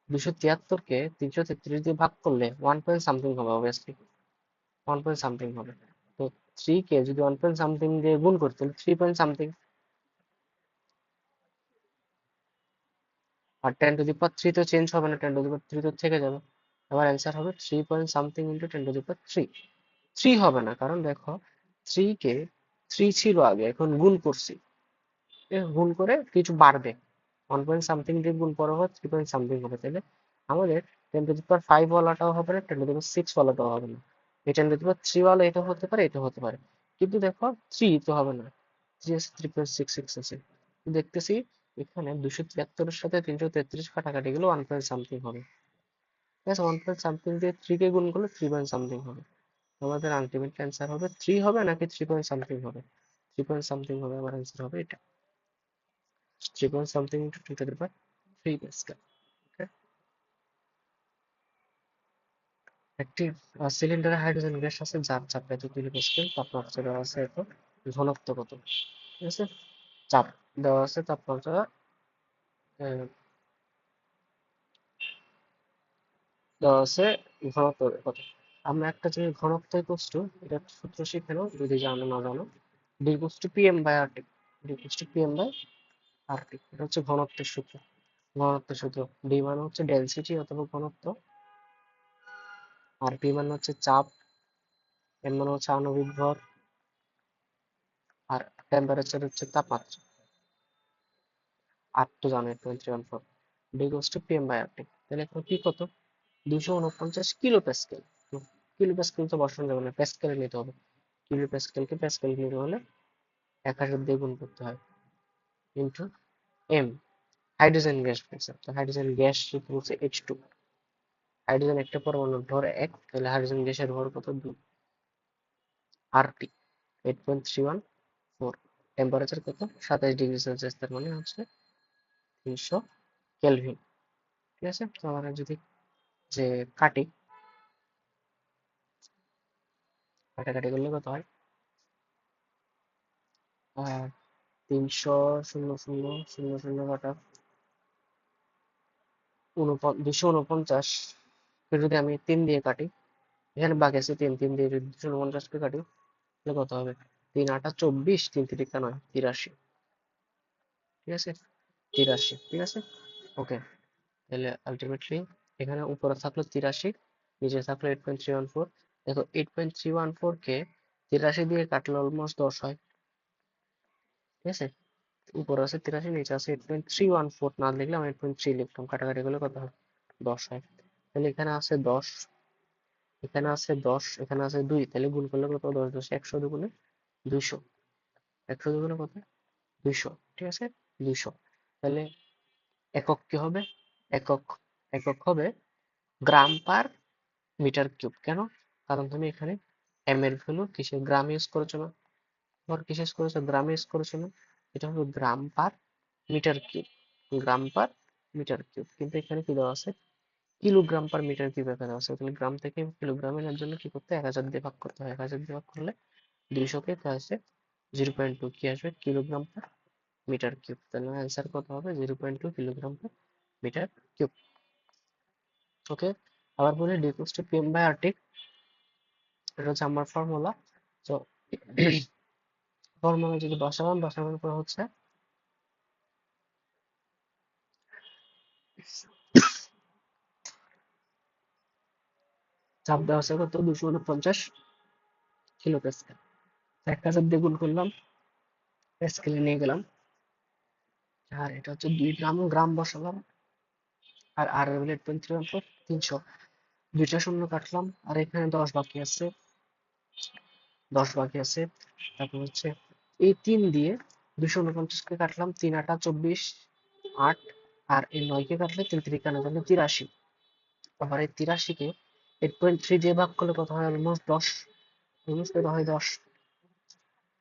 273 কে 333 দিয়ে ভাগ করলে 1 পয়েন্ট সামথিং হবে, অবভিয়াসলি 1 পয়েন্ট সামথিং হবে। তো 3 কে যদি 1 পয়েন্ট সামথিং দিয়ে গুণ করতে হলে 3 পয়েন্ট সামথিং, আর 10⁻³ তো চেঞ্জ হবে না, 10⁻³ তো থেকে যাবে। আমার অ্যান্সার হবে 3 পয়েন্ট সামথিং ইন্টু 10⁻³। 3 হবে না, কারণ দেখো 3 কে 3 ছিল আগে, এখন গুণ করছি, গুণ করে কিছু বাড়বে। 1 পয়েন্ট সামথিং দিয়ে গুণ করা হয় 3 পয়েন্ট সামথিং হবে, তাহলে আমাদের 10⁻5 ওয়ালাটাও হবে না, 10⁻6 ওয়ালাটাও হবে না। এই 10⁻3 ওয়ালা এটা হতে পারে, এটা হতে পারে, কিন্তু দেখো 3 তো হবে না, 3 আছে, 3.66 আছে। দেখতেছি এখানে 273 এর সাথে 333 কাটাকাটি গেলে 1 পয়েন্ট সামথিং হবে, ঠিক আছে। 1 পয়েন্ট সামথিং দিয়ে 3 কে গুণ করলে 3 পয়েন্ট সামথিং হবে। আমাদের আলটিমেট অ্যান্সার হবে 3 হবে নাকি 3 পয়েন্ট সামথিং হবে? 3 পয়েন্ট সামথিং হবে, আমার অ্যান্সার হবে এটা। 3 পয়েন্ট সামথিং ইন্টু 10⁻³ প্যাসকেল। ওকে, একটি সিলিন্ডারে হাইড্রোজেন গ্যাস আছে যার চাপ এত কিলোপ্যাসকেল, তাপমাত্রা দেওয়া আছে এত, ঘনত্ব কত? ঠিক আছে, চাপ দেওয়া আছে, তাপমাত্রা দেওয়া আছে, ঘনত্ব কত? আমরা একটা জিনিস ঘনত্ব বস্তু, এটা সূত্র শিখে নাও যদি জানো না জানো। D = PM/RT। D = PM/RT, এটা হচ্ছে ঘনত্বের সূত্র। ঘনত্বের সূত্র ডি মানে হচ্ছে ডেনসিটি অথবা ঘনত্ব, আর পি মানে হচ্ছে চাপ, এম মানে হচ্ছে আণবিক ভর, আর টেম্পারেচার হচ্ছে তাপমাত্রা। আর তো জানো 2314। D = PM/RT। তাহলে এখন কি কত? 249 কিলো প্যাসকেল। কিলো প্যাসকেল তো বসানো যাবে না, প্যাসকেলে নিতে হবে। কিলো প্যাসকেলকে প্যাসকেল নিতে হলে 1000 দিয়ে গুণ করতে হয়, ইন্টু এম। হাইড্রোজেন গ্যাস বলছে, তো হাইড্রোজেন গ্যাস বলছে H2। হাইড্রোজেন একটা পরমাণুর ভর 1, তাহলে হাইড্রোজেন গ্যাসের ভর কত? 2। RT 8.314। টেম্পারেচার কত? 27°C, তার মানে হচ্ছে 300 কেলভিন, ঠিক আছে। তো আমরা যদি যে কাটি, কাটাকাটি করলে কত হয়? 300, 0,000, 0,000 কাটা 249, যদি আমি 3 দিয়ে কাটি, এখানে বাকি আছে 3, 3 দিয়ে যদি 249 কে কাটি তাহলে কত হবে? 3 8 24, 3 3 9, 83। ঠিক আছে, 83। ঠিক আছে, ওকে। তাহলে আলটিমেটলি এখানে উপরে থাকলো 83, নিচে থাকলো 8.314। দেখো 8.314 কে 83 দিয়ে কাটলে অলমোস্ট 10 হয়। ঠিক আছে, উপরে আছে 83, নিচে আছে 8.314, না লিখলাম 8.3 লিখলাম, কাটাকাটি করলে কত হয়? 10 হয়। তাহলে এখানে আছে 10, এখানে আছে 10, এখানে আছে 2, তাহলে গুণ করলে কত? 10 10 100 দুগুণে 200, 100 দুগুণে কত? 200। ঠিক আছে, 200। তাহলে একক কি হবে? একক, একক হবে গ্রাম পার মিটার কিউব। কেন? কারণ তুমি এখানে এম এর ভ্যালু কিসে? গ্রামে ইউজ করেছো না, আবার কিসে ইউজ করেছো? গ্রামে ইউজ করেছো না। এটা হলো গ্রাম পার মিটার কিউব, গ্রাম পার মিটার কিউব। কিন্তু এখানে কি দেওয়া আছে? কিলোগ্রাম পার মিটার কিউব এখানে আছে। তাহলে গ্রাম থেকে কিলোগ্রামে নেওয়ার জন্য কি করতে হয়? 1000 দিয়ে ভাগ করতে হয়। 1000 দিয়ে ভাগ করলে 200 কে আছে 0.2 কি আসবে? Kilogram per metre cube. তাহলে অ্যান্সার কত হবে? 0.2 kilogram per metre cube. Okay, আবার বলি D equals to PM by RT, এটা হচ্ছে আমার ফর্মুলা। তো ফর্মুলা যদি বসালাম, বসানোর পর হচ্ছে চাপ দেওয়া আছে কত? 249 কিলো প্যাসকেল। একটা চাপ দিয়ে গুণ করলাম, প্যাসকেলে নিয়ে গেলাম, আর এটা হচ্ছে 2 গ্রাম, গ্রাম বসালাম, আর আর এর ভ্যালু 8.314, 300, দুইটা শূন্য কাটলাম, আর এখানে 10 বাকি আছে, 10 বাকি আছে। তারপর হচ্ছে এই 3 দিয়ে 249 কে কাটলাম, 3 8 24, 8, আর এই 9 কে কাটলে 3 3 83। আবার এই 83 কে 8.3 দিয়ে ভাগ করলে কত হয়? অলমোস্ট 10, অলমোস্ট কত হয়? 10।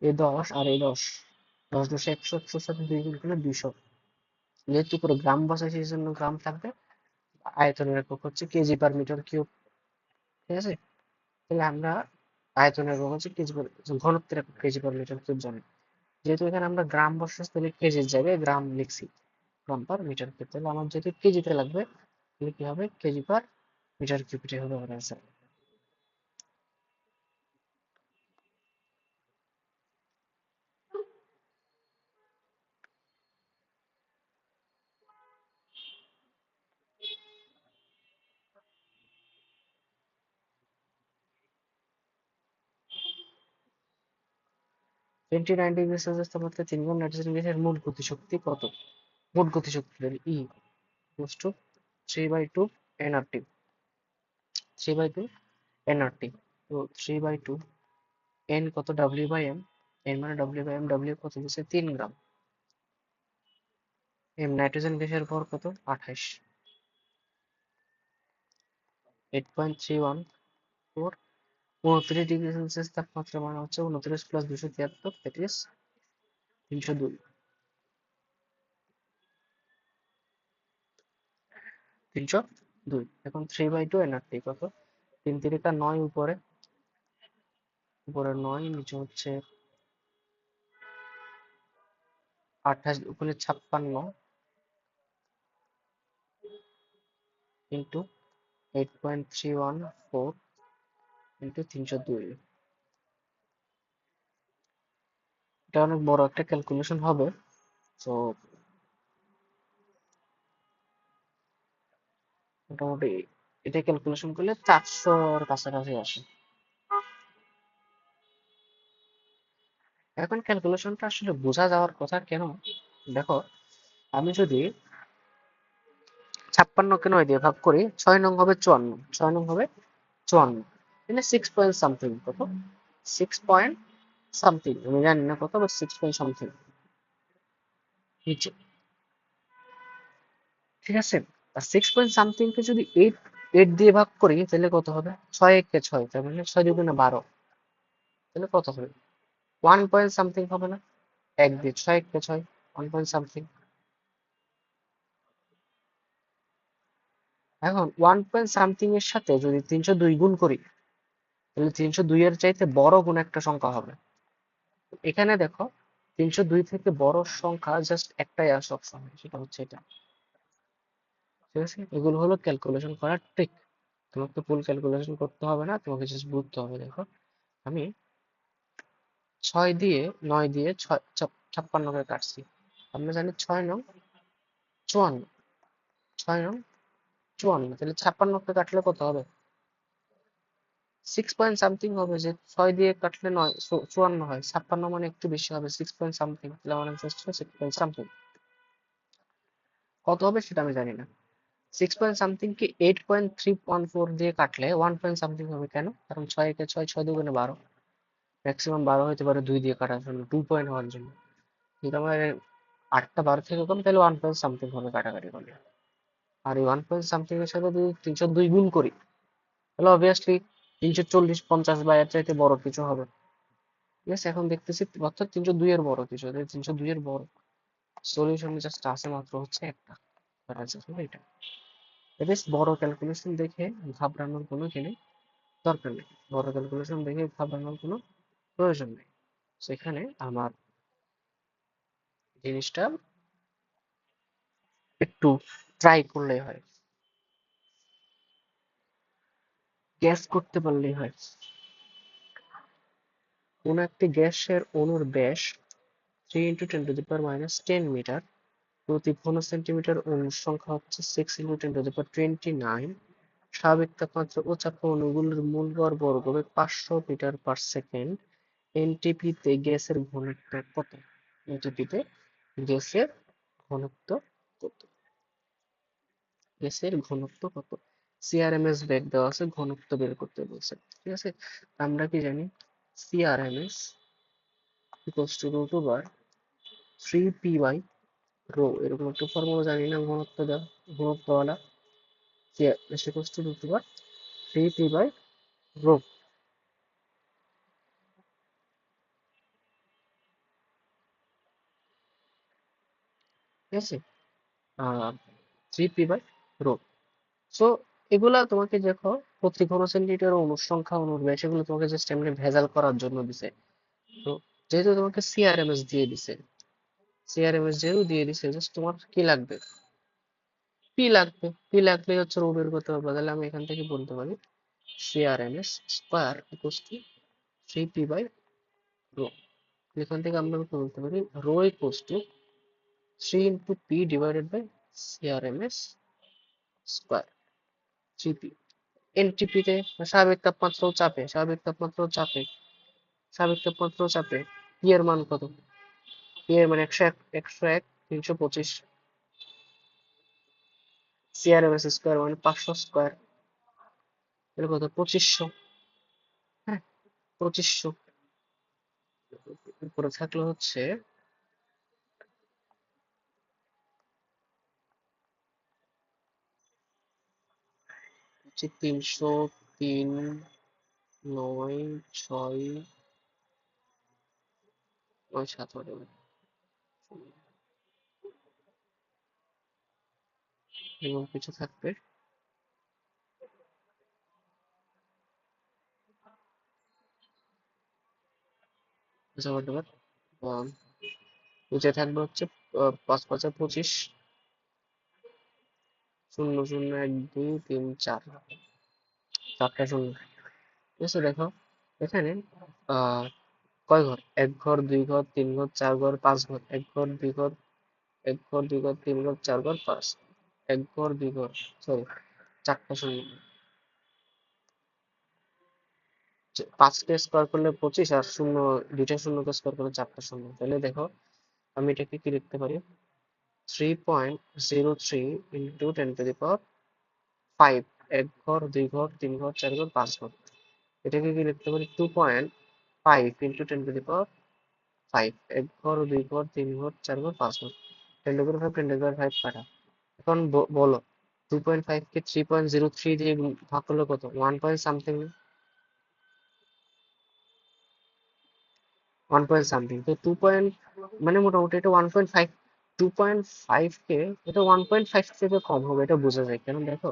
এই 10 আর এই 10, 10 10 100, 100 সাথে 2 গুণ করলে 200। যেহেতু পুরো গ্রাম বসাইছি সেই জন্য গ্রাম থাকবে। আয়তনের একক হচ্ছে কেজি পার মিটার কিউব। ঠিক আছে, তাহলে আমরা আয়তনের একক হচ্ছে কেজি পার, ঘনত্বের একক কেজি পার মিটার কিউব জানি। যেহেতু এখানে আমরা গ্রাম বসাচ্ছি তাহলে কেজির জায়গায় গ্রাম লিখছি, গ্রাম পার মিটার কিউব। তাহলে আমার যেহেতু কেজিতে লাগবে তাহলে কি হবে? কেজি পার মিটার কিউব, এটাই হবে আমার অ্যান্সার। 29 ডিগ্রি সেলসিয়াস তাপমাত্রায় 3 গ্রাম নাইট্রোজেন গ্যাসের মোট গতিশক্তি কত? মোট গতিশক্তি তাহলে ই ইকুয়ালস টু 3/2 nRT, 3/2 nRT। তো 3/2 n কত? W বাই m, n মানে W বাই m, W কত দিচ্ছে? 3 গ্রাম। m নাইট্রোজেন গ্যাসের ভর কত? 28, 8.314। 29 ডিগ্রি সেলসিয়াস তাপমাত্রা মানে হচ্ছে 29 প্লাস 273, দ্যাট ইজ 302, 302। এখন 3/2 nRT কত? 3 3 9, উপরে, উপরে 9, নিচে হচ্ছে 28, উপরে 56 ইন্টু 8.314 ইন্টু 302। এটা অনেক বড় একটা ক্যালকুলেশন হবে। তো মোটামুটি এটা ক্যালকুলেশন করলে 400-এর কাছাকাছি আসে। এখন ক্যালকুলেশনটা আসলে বোঝা যাওয়ার কথা কেন? দেখো, আমি যদি 56কে 9 দিয়ে ভাগ করি, 6 নং হবে 54, 6 নং হবে 54, মানে 6 পয়েন্ট সামথিং, কত? 6 পয়েন্ট সামথিং, আমি জানি না কত, বাট 6 পয়েন্ট সামথিং নিচে। ঠিক আছে, আর 6 পয়েন্ট সামথিং কে যদি 8 দিয়ে ভাগ করি তাহলে কত হবে? 6 একে 6, তার মানে 6 দুগুণে 12, তাহলে কত হবে? 1 পয়েন্ট সামথিং হবে না? 1 দিয়ে 6 একে 6, 1 পয়েন্ট সামথিং। এখন 1 পয়েন্ট সামথিং এর সাথে যদি 302 গুণ করি তাহলে 302 এর চাইতে বড় কোন একটা সংখ্যা হবে। এখানে দেখো 302 থেকে বড় সংখ্যা জাস্ট একটাই আসে সবসময়, সেটা হচ্ছে এটা। ঠিক আছে, এগুলো হলো ক্যালকুলেশন করার ট্রিক। তোমাকে তো ফুল ক্যালকুলেশন করতে হবে না, তোমাকে জাস্ট বুঝতে হবে। দেখো আমি 6 দিয়ে 9 দিয়ে 56 কে কাটছি। আমরা জানি 6 নং 54, 6 নং 54, তাহলে 56 কে কাটলে কত হবে? 6 পয়েন্ট সামথিং হবে। যে 6 দিয়ে কাটলে 9 54 হয়, 56 মানে একটু বেশি হবে, 6 পয়েন্ট সামথিং। তাহলে আমার অ্যান্সার ছিল 6 পয়েন্ট সামথিং। কত হবে সেটা আমি জানি না। 6 পয়েন্ট সামথিং কি 8.314 দিয়ে কাটলে 1 পয়েন্ট সামথিং হবে। কেন? কারণ 6 একে 6, 6 দুগুণে 12, ম্যাক্সিমাম 12 হতে পারে 2 দিয়ে কাটার জন্য, 2 পয়েন্ট হওয়ার জন্য। কিন্তু আমার 8টা 12 থেকে কম, তাহলে 1 পয়েন্ট সামথিং হবে কাটাকাটি করলে। আর এই 1 পয়েন্ট সামথিং এর সাথে যদি 302 গুণ করি, তাহলে অবভিয়াসলি 340, 50 বা এর চাইতে বড় কিছু হবে। ঠিক আছে, এখন দেখতেছি অর্থাৎ 302 এর বড় কিছু, 302 এর বড়। সলিউশন জাস্ট আছে মাত্র হচ্ছে একটা, আনসার হলো এটা। বেশ বড় ক্যালকুলেশন দেখে ঘাবড়ানোর কোনো দরকার নেই, বড় ক্যালকুলেশন দেখে ঘাবড়ানোর কোনো প্রয়োজন নেই। সেখানে আমার জিনিসটা একটু ট্রাই করলেই হয়, গ্যাস করতে পারলেই হয়। কোন একটি গ্যাসের অণুর ব্যাস 3 × 10⁻10 মিটার, প্রতি ঘন সেন্টিমিটার অণুর সংখ্যা হচ্ছে 6 × 10⁻29, স্বাভাবিক তাপমাত্রা ও চাপে অণুগুলোর মোল ভর বর্গবেগ 500 মিটার পার সেকেন্ড, এনটিপিতে গ্যাসের ঘনত্ব কত? এনটিপিতে গ্যাসের ঘনত্ব কত? গ্যাসের ঘনত্ব কত? সিআরএমএস বেগ দেওয়া আছে, ঘনত্ব বের করতে বলছে। ঠিক আছে, আমরা কি জানি? CRMS equals to root over 3p by rho, এরকম একটা ফর্মুলা জানি না ঘনত্ব দেওয়া, ঘনত্বওয়ালা। CRMS equals to root over 3p by rho. ঠিক আছে, 3p বাই রো। সো এগুলা তোমাকে দেখো, প্রতি ঘন সেন্টিমিটার অণুর সংখ্যা, অণুর ব্যাস, এগুলো তোমাকে জাস্ট এমনি ভেজাল করার জন্য দিছে। তো যেহেতু তোমাকে সিআরএমএস দিয়ে দিছে, সিআরএমএস যেহেতু দিয়ে দিছে, জাস্ট তোমার কি লাগবে? পি লাগবে। পি লাগলে হচ্ছে রো বের করতে পারবে। তাহলে আমি এখান থেকে বলতে পারি CRMS square equals to 3p by rho. এখান থেকে আমরা বলতে পারি rho equals to 3 into P divided by CRMS square, 3p। এনটিপিতে স্বাভাবিক তাপমাত্রা ও চাপে, স্বাভাবিক তাপমাত্রা ও চাপে, স্বাভাবিক তাপমাত্রা ও চাপে পি এর মান কত? পি এর মান 101, 101, 325। সিআরএমএস স্কোয়ার মানে 500 স্কোয়ার, এটা কত? 2500। হ্যাঁ, 2500। উপরে থাকলে হচ্ছে 303, 9, 6, 9, 7 এবং কিছু থাকবে। নিচে থাকবে হচ্ছে 5, 5, 25, 0, 0, 1, 2, 3, 4, 4টা শূন্য। ঠিক আছে, দেখো এখানে আহ কয় ঘর? 1 ঘর, 2 ঘর, 3 ঘর, 4 ঘর, 5 ঘর। 1 ঘর, 2 ঘর, 1 ঘর, 2 ঘর, 3 ঘর, 4 ঘর, 5। 1 ঘর, 2 ঘর, সরি, 4টা শূন্য। 5কে স্কোয়ার করলে 25, আর শূন্য, 2টা শূন্যকে স্কোয়ার করলে 4টা শূন্য। তাহলে দেখো আমি এটাকে কি লিখতে পারি? 3.03 ইন্টু 10⁻5। 1 ঘর, 2 ঘর, 3 ঘর, 4 ঘর, 5 ঘর। এটাকে কি লিখতে পারি? 2.5 ইন্টু 10⁻5। 1 ঘর, 2 ঘর, 3 ঘর, 4 ঘর, 5 ঘর। 10⁻5, 10⁻5 কাটা। এখন বলো 2.5 কে 3.03 দিয়ে ভাগ করলে কত? 1 পয়েন্ট সামথিং। 1 পয়েন্ট সামথিং, তো 2 পয়েন্ট মানে মোটামুটি এটা 1.5। 2.5 কে, এটা 1.5 থেকে কম হবে, এটা বোঝা যায়। কারণ দেখো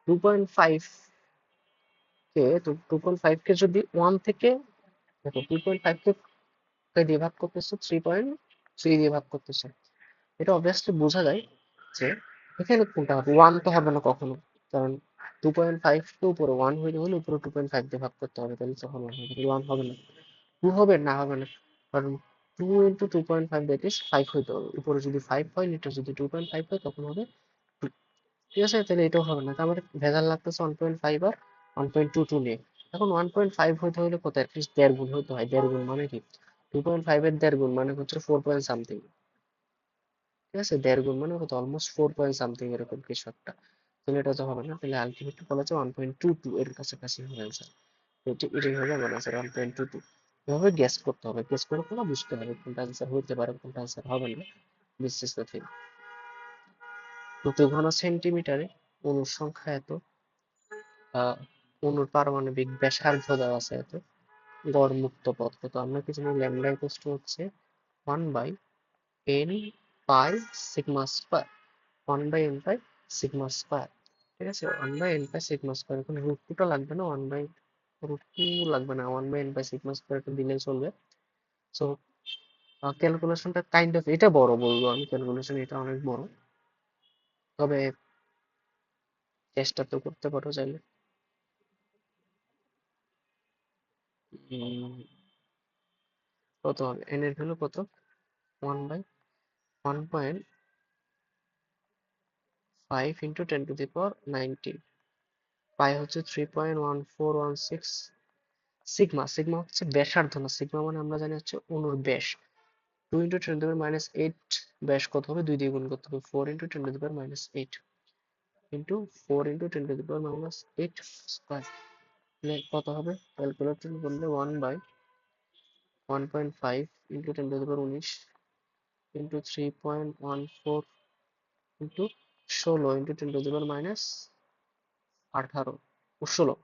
2.5 কে, তো 2.5 কে যদি 1 থেকে, দেখো 2.5 কে দিয়ে ভাগ করতেছে, 3.3 দিয়ে ভাগ করতেছে, এটা অবভিয়াসলি বোঝা যায় যে এখানে কোনটা হবে? 1 তো হবে না কখনো, কারণ 2.5 কে উপরে 1 হইতে হলে উপরে 2.5 দিয়ে ভাগ করতে হবে, তাহলে তখন 1 হবে, 1 হবে না, 2 হবে না, হবে না, কারণ 2 ইন্টু 2.5 দ্যাট ইজ 5 হইতে হবে, উপরে যদি 5 হয়, নিচে যদি 2.5 হয় তখন হবে 2। ঠিক আছে, তাহলে এটাও হবে না, তার মানে ভেজাল লাগতেছে 1.5 আর 1.22 নিয়ে। এখন 1.5 হইতে হলে কত, অ্যাটলিস্ট 1.5 গুণ হইতে হয়, 1.5 গুণ মানে কি, 2.5 এর 1.5 গুণ মানে হচ্ছে 4 পয়েন্ট সামথিং। ঠিক আছে, 1.5 গুণ মানে কত, অলমোস্ট 4 পয়েন্ট সামথিং এরকম কিছু একটা। তাহলে এটা তো হবে না, তাহলে আলটিমেটলি বলা যায় 1.22 এর কাছাকাছি হবে অ্যান্সার। এটাই হবে আমার অ্যান্সার, 1.22। এভাবে গ্যাস করতে হবে, গ্যাস করে করে বুঝতে হবে কোনটা অ্যান্সার হতে পারে, কোনটা অ্যান্সার হবে না। This is the thing. প্রতি ঘন সেন্টিমিটারে অণুর সংখ্যা এত, অণুর পারমাণবিক ব্যাসার্ধ দেওয়া আছে এত, গড় মুক্ত পথ কত, আমরা কি জানি ল্যামডা ইকুয়ালস টু হচ্ছে 1 by n pi sigma square, 1 by n pi sigma square. ঠিক আছে, 1 by n pi sigma square, এখন রুট টুটা লাগবে না, 1 বাই রুট টু লাগবে না, 1 বাই n পাই সিগমা স্কয়ারটা দিলেই চলবে। সো ক্যালকুলেশনটা কাইন্ড অফ, এটা বড় বলবো আমি, ক্যালকুলেশন এটা অনেক বড়, তবে চেষ্টা তো করতে পারো চাইলে। উম, কত হবে, n এর ভ্যালু কত, 1 by 1.5 into 10 to the power 19, পাই হচ্ছে 3.1416, সিগমা, সিগমা হচ্ছে ব্যাসার্ধ না, সিগমা মানে আমরা জানি হচ্ছে অণুর ব্যাস। 2 ইন্টু 10 টু দি পাওয়ার -8, ব্যাস কত হবে, 2 দিয়ে গুণ করতে হবে, 4 into 10 to the power -8 into 4 into 10 to the power -8 square, তাহলে কত হবে, ক্যালকুলেটর করলে 1 by 1.5 into 10 to the power 19 into 3.14 into 16 into 10 to the power -18 ও 16,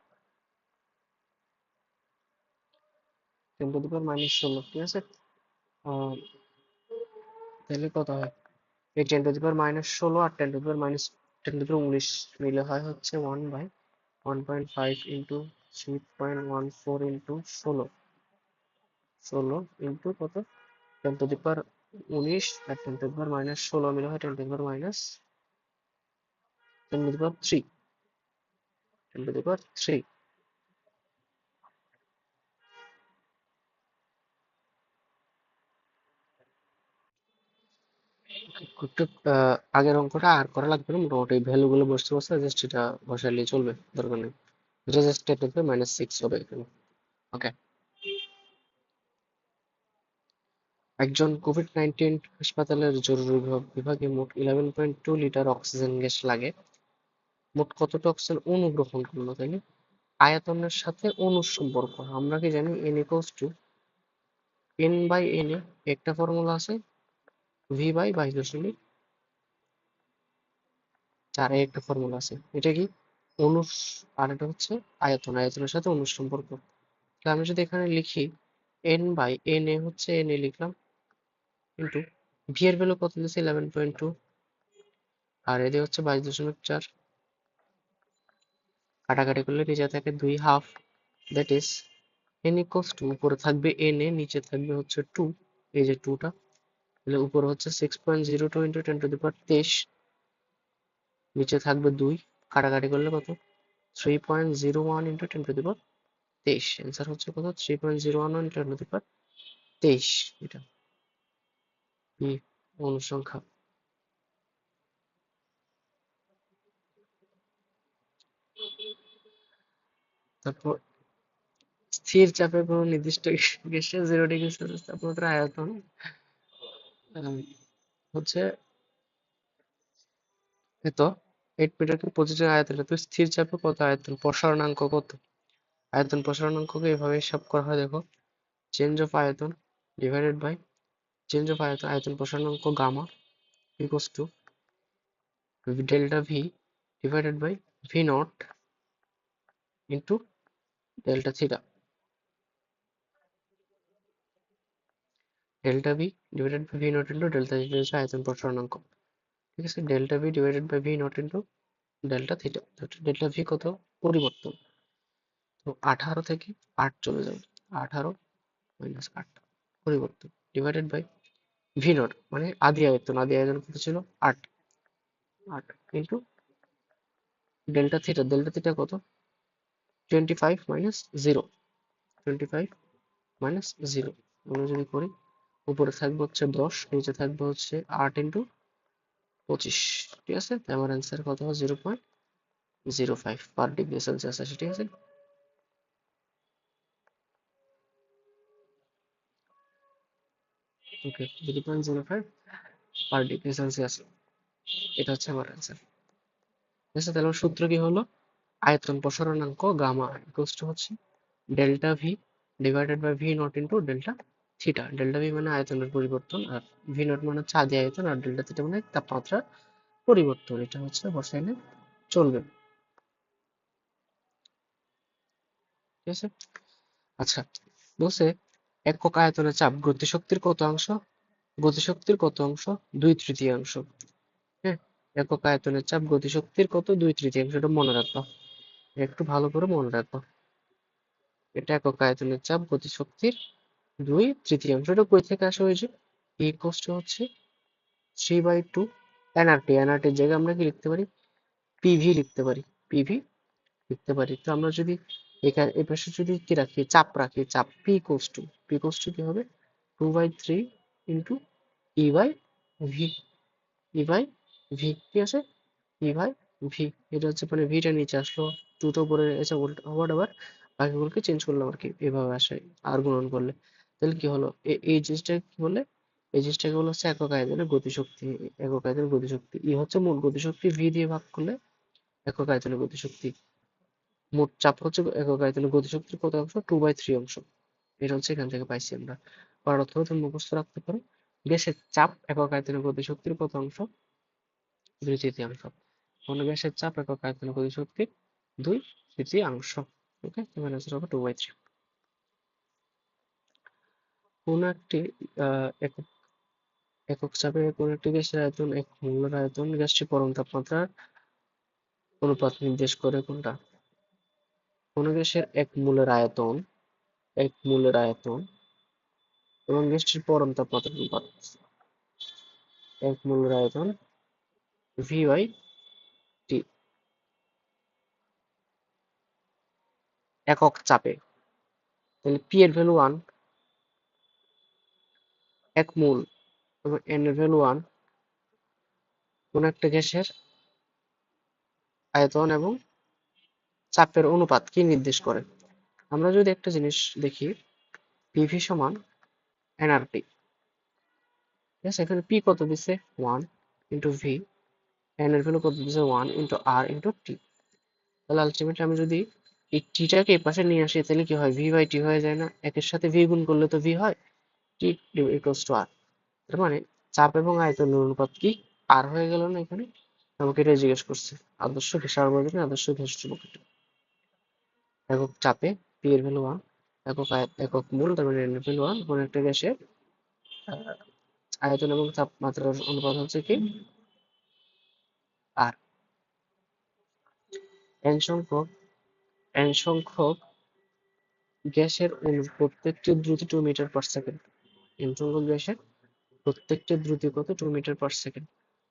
10 টু দি পাওয়ার -16। ঠিক আছে, তাহলে কত হয়, এই 10 টু দি পাওয়ার -16 আর 10 to the power -10 to the power 19 মিলে হয় হচ্ছে 1 বাই 1.5 ইন্টু 3.14 ইন্টু 16, 16 ইন্টু কত, 10 to the power 19 R 10 to the power -16 মিলে হয় 10 to the power to the power 3, 10 to the power 3। একটু আগের অঙ্কটা আর করা লাগবে না, মোটামুটি ভ্যালু গুলো বসতে বসতে জাস্ট এটা বসাইলে চলবে, দরকার নেই, এটা জাস্ট টেকনিক্যালি -6 হবে এখানে। ওকে, একজন কোভিড-19 হাসপাতালের জরুরি বিভাগে মোট 11.2 লিটার অক্সিজেন গ্যাস লাগে, মোট কতটা অক্সিজেন অণু গ্রহণ করলো, তাই না? আয়তনের সাথে অণুর সম্পর্ক আমরা কি জানি, n equals to n by n A একটা ফর্মুলা আছে, v বাই 22.4 এ একটা ফর্মুলা আছে, এটা কি অণুর, আর এটা হচ্ছে আয়তন, আয়তনের সাথে অণুর সম্পর্ক। তাহলে আমি যদি এখানে লিখি n বাই n এ হচ্ছে n এ লিখলাম, কিন্তু v এর ভ্যালু কত দিয়েছে 11.2, আর এদের হচ্ছে 22.4, কাটাকাটি করলে নিচে থাকে 2 half, that is n equals to, উপরে থাকবে n এ, নিচে থাকবে হচ্ছে 2, এই যে 2টা, তাহলে উপরে হচ্ছে 6.02 ইন্টু 10 টু দি পাওয়ার 23, নিচে থাকবে 2, কাটাকাটি করলে কত, 3.01 into 10 to the power 23, answer হচ্ছে কত, 3.01 ইন্টু 10 টু দি পাওয়ার 23, এটা কি অনুসংখ্যা। তারপর স্থির চাপে কোনো নির্দিষ্ট গ্যাসের 0 ডিগ্রি সেলসিয়াস তাপমাত্রা আয়তন আহ, হচ্ছে এত 8 মিটার কিউব প্রতি আয়তন, তো স্থির চাপে কত আয়তন, প্রসারণাঙ্ক কত, আয়তন প্রসারণাঙ্ককে এভাবে হিসাব করা হয়, দেখো, চেঞ্জ অফ আয়তন ডিভাইডেড বাই চেঞ্জ অফ আয়তন, আয়তন প্রসারণাঙ্ক gamma equals to delta V divided by V not into delta theta, delta V divided by V not into delta theta হচ্ছে আয়তন প্রসারণাঙ্ক। ঠিক আছে, delta V divided by V not into delta theta, delta V কত, পরিবর্তন, তো 18 থেকে 8 চলে যাবে, 18 মাইনাস 8 পরিবর্তন, ডিভাইডেড বাই ভি নট মানে আদি আয়তন, আদি আয়তন কত ছিল 8, 8 ইন্টু ডেল্টা থিটা কত? 25 মাইনাস 0, 25 মাইনাস 0 আমরা যদি করি, উপরে থাকবে হচ্ছে 10, নিচে থাকবে হচ্ছে 8 ইন্টু 25। ঠিক আছে, আমার অ্যান্সার কত হয়? 0.05 পার ডিগ্রি সেলসিয়াস আসে। ঠিক আছে, ওকে, 0.05 পার ডিগ্রি সেলসিয়াস, এটা হচ্ছে আমার অ্যান্সার। ঠিক আছে, তাহলে আমার সূত্র কি হলো? আয়তন প্রসারণাঙ্ক গামা ইকুয়ালস টু হচ্ছে delta V divided by V not into delta theta. Delta V মানে আয়তনের পরিবর্তন, আর ভি নট মানে হচ্ছে আদি আয়তন, আর ডেল্টা থিটা মানে তাপমাত্রার পরিবর্তন। এটা হচ্ছে বসাইলে চলবে। ঠিক আছে, আচ্ছা, বলছে একক আয়তনে চাপ গতিশক্তির কত অংশ? গতিশক্তির কত অংশ? 2/3। হ্যাঁ, একক আয়তনের চাপ গতিশক্তির কত? 2/3। এটা মনে রাখবা, একটু ভালো করে মনে রাখবা। এটা একক আয়তনের চাপ গতিশক্তির 2/3। এটা কই থেকে আসে? ওই যে E ইকুয়ালস টু হচ্ছে 3/2 এনআরটি। এনআরটির জায়গায় আমরা কি লিখতে পারি? পিভি লিখতে পারি, পিভি লিখতে পারি। তো আমরা যদি এখানে এই পাশে যদি কি রাখি, চাপ রাখি, চাপ পি ইকুয়ালস টু কি হবে? 2/3 into E by V, E by V. ঠিক আছে, ই বাই ভি, এটা হচ্ছে মানে ভিটা নিচে আসলো, টুটা উপরে এসে হোয়াট এভার, বাকিগুলোকে চেঞ্জ করলাম আর কি, এভাবে আসে আর গুণন করলে। তাহলে কি হলো? এই জিনিসটা কি বলে? এই জিনিসটাকে বলা হচ্ছে একক আয়তনের গতিশক্তি। একক আয়তনের গতিশক্তি ই হচ্ছে মোট গতিশক্তি, ভি দিয়ে ভাগ করলে একক আয়তনের গতিশক্তি। মোট চাপ হচ্ছে একক আয়তনের গতিশক্তির কত অংশ? 2/3 অংশ। এটা হচ্ছে এখান থেকে পাইছি আমরা। পরের অথবা তুমি মুখস্থ রাখতে পারো, গ্যাসের চাপ একক আয়তনের গতিশক্তির কত অংশ? 2/3। কোন গ্যাসের চাপ একক আয়তনের গতিশক্তির 2/3। ওকে, তোমার অ্যান্সার হবে 2/3। কোন একটি একক একক চাপে কোন একটি গ্যাসের আয়তন এক মোলার আয়তন, গ্যাসটি পরম তাপমাত্রার অনুপাত নির্দেশ করে কোনটা? কোন গ্যাসের এক মোলের আয়তন এবং গ্যাসটির পরম তাপমাত্রার অনুপাত। এক মোলের আয়তন ভি বাই টি, একক চাপে। তাহলে পি এর ভ্যালু 1, 1 মোল, এবং এন এর ভ্যালু 1। কোন একটা গ্যাসের আয়তন এবং চাপের অনুপাত কি নির্দেশ করে? আমরা যদি একটা জিনিস দেখি, পিভি সমান এনআরটি। ঠিক আছে, এখানে পি কত দিছে? 1 ইন্টু ভি, এন এর ভ্যালু কত দিছে? 1 ইন্টু আর ইন্টু টি। তাহলে আলটিমেটলি আমি যদি এই টিটাকে এই পাশে নিয়ে আসি, তাহলে কি হয়? ভি বাই টি হয়ে যায় না? একের সাথে ভি গুণ করলে তো ভি হয়, টি ইকুয়ালস টু আর। তার মানে চাপ এবং আয়তনের অনুপাত কি আর হয়ে গেল না এখানে? আমাকে এটা জিজ্ঞেস করছে, আদর্শ গ্যাস সার্বজনীন আদর্শ গ্যাস চুম্বক। একক চাপে পি এর ভ্যালু 1, একক মোল, তার মানে এন এর ভ্যালু 1। কোন একটা গ্যাসের আহ, আয়তন এবং তাপমাত্রার অনুপাত হচ্ছে কি? আর। এন সংখ্যক এন সংখ্যক গ্যাসের অণুর প্রত্যেকটি দ্রুতি 2 মিটার/সেকেন্ড। এন সংখ্যক গ্যাসের প্রত্যেকটি দ্রুতি কত? 2 মিটার/সেকেন্ড।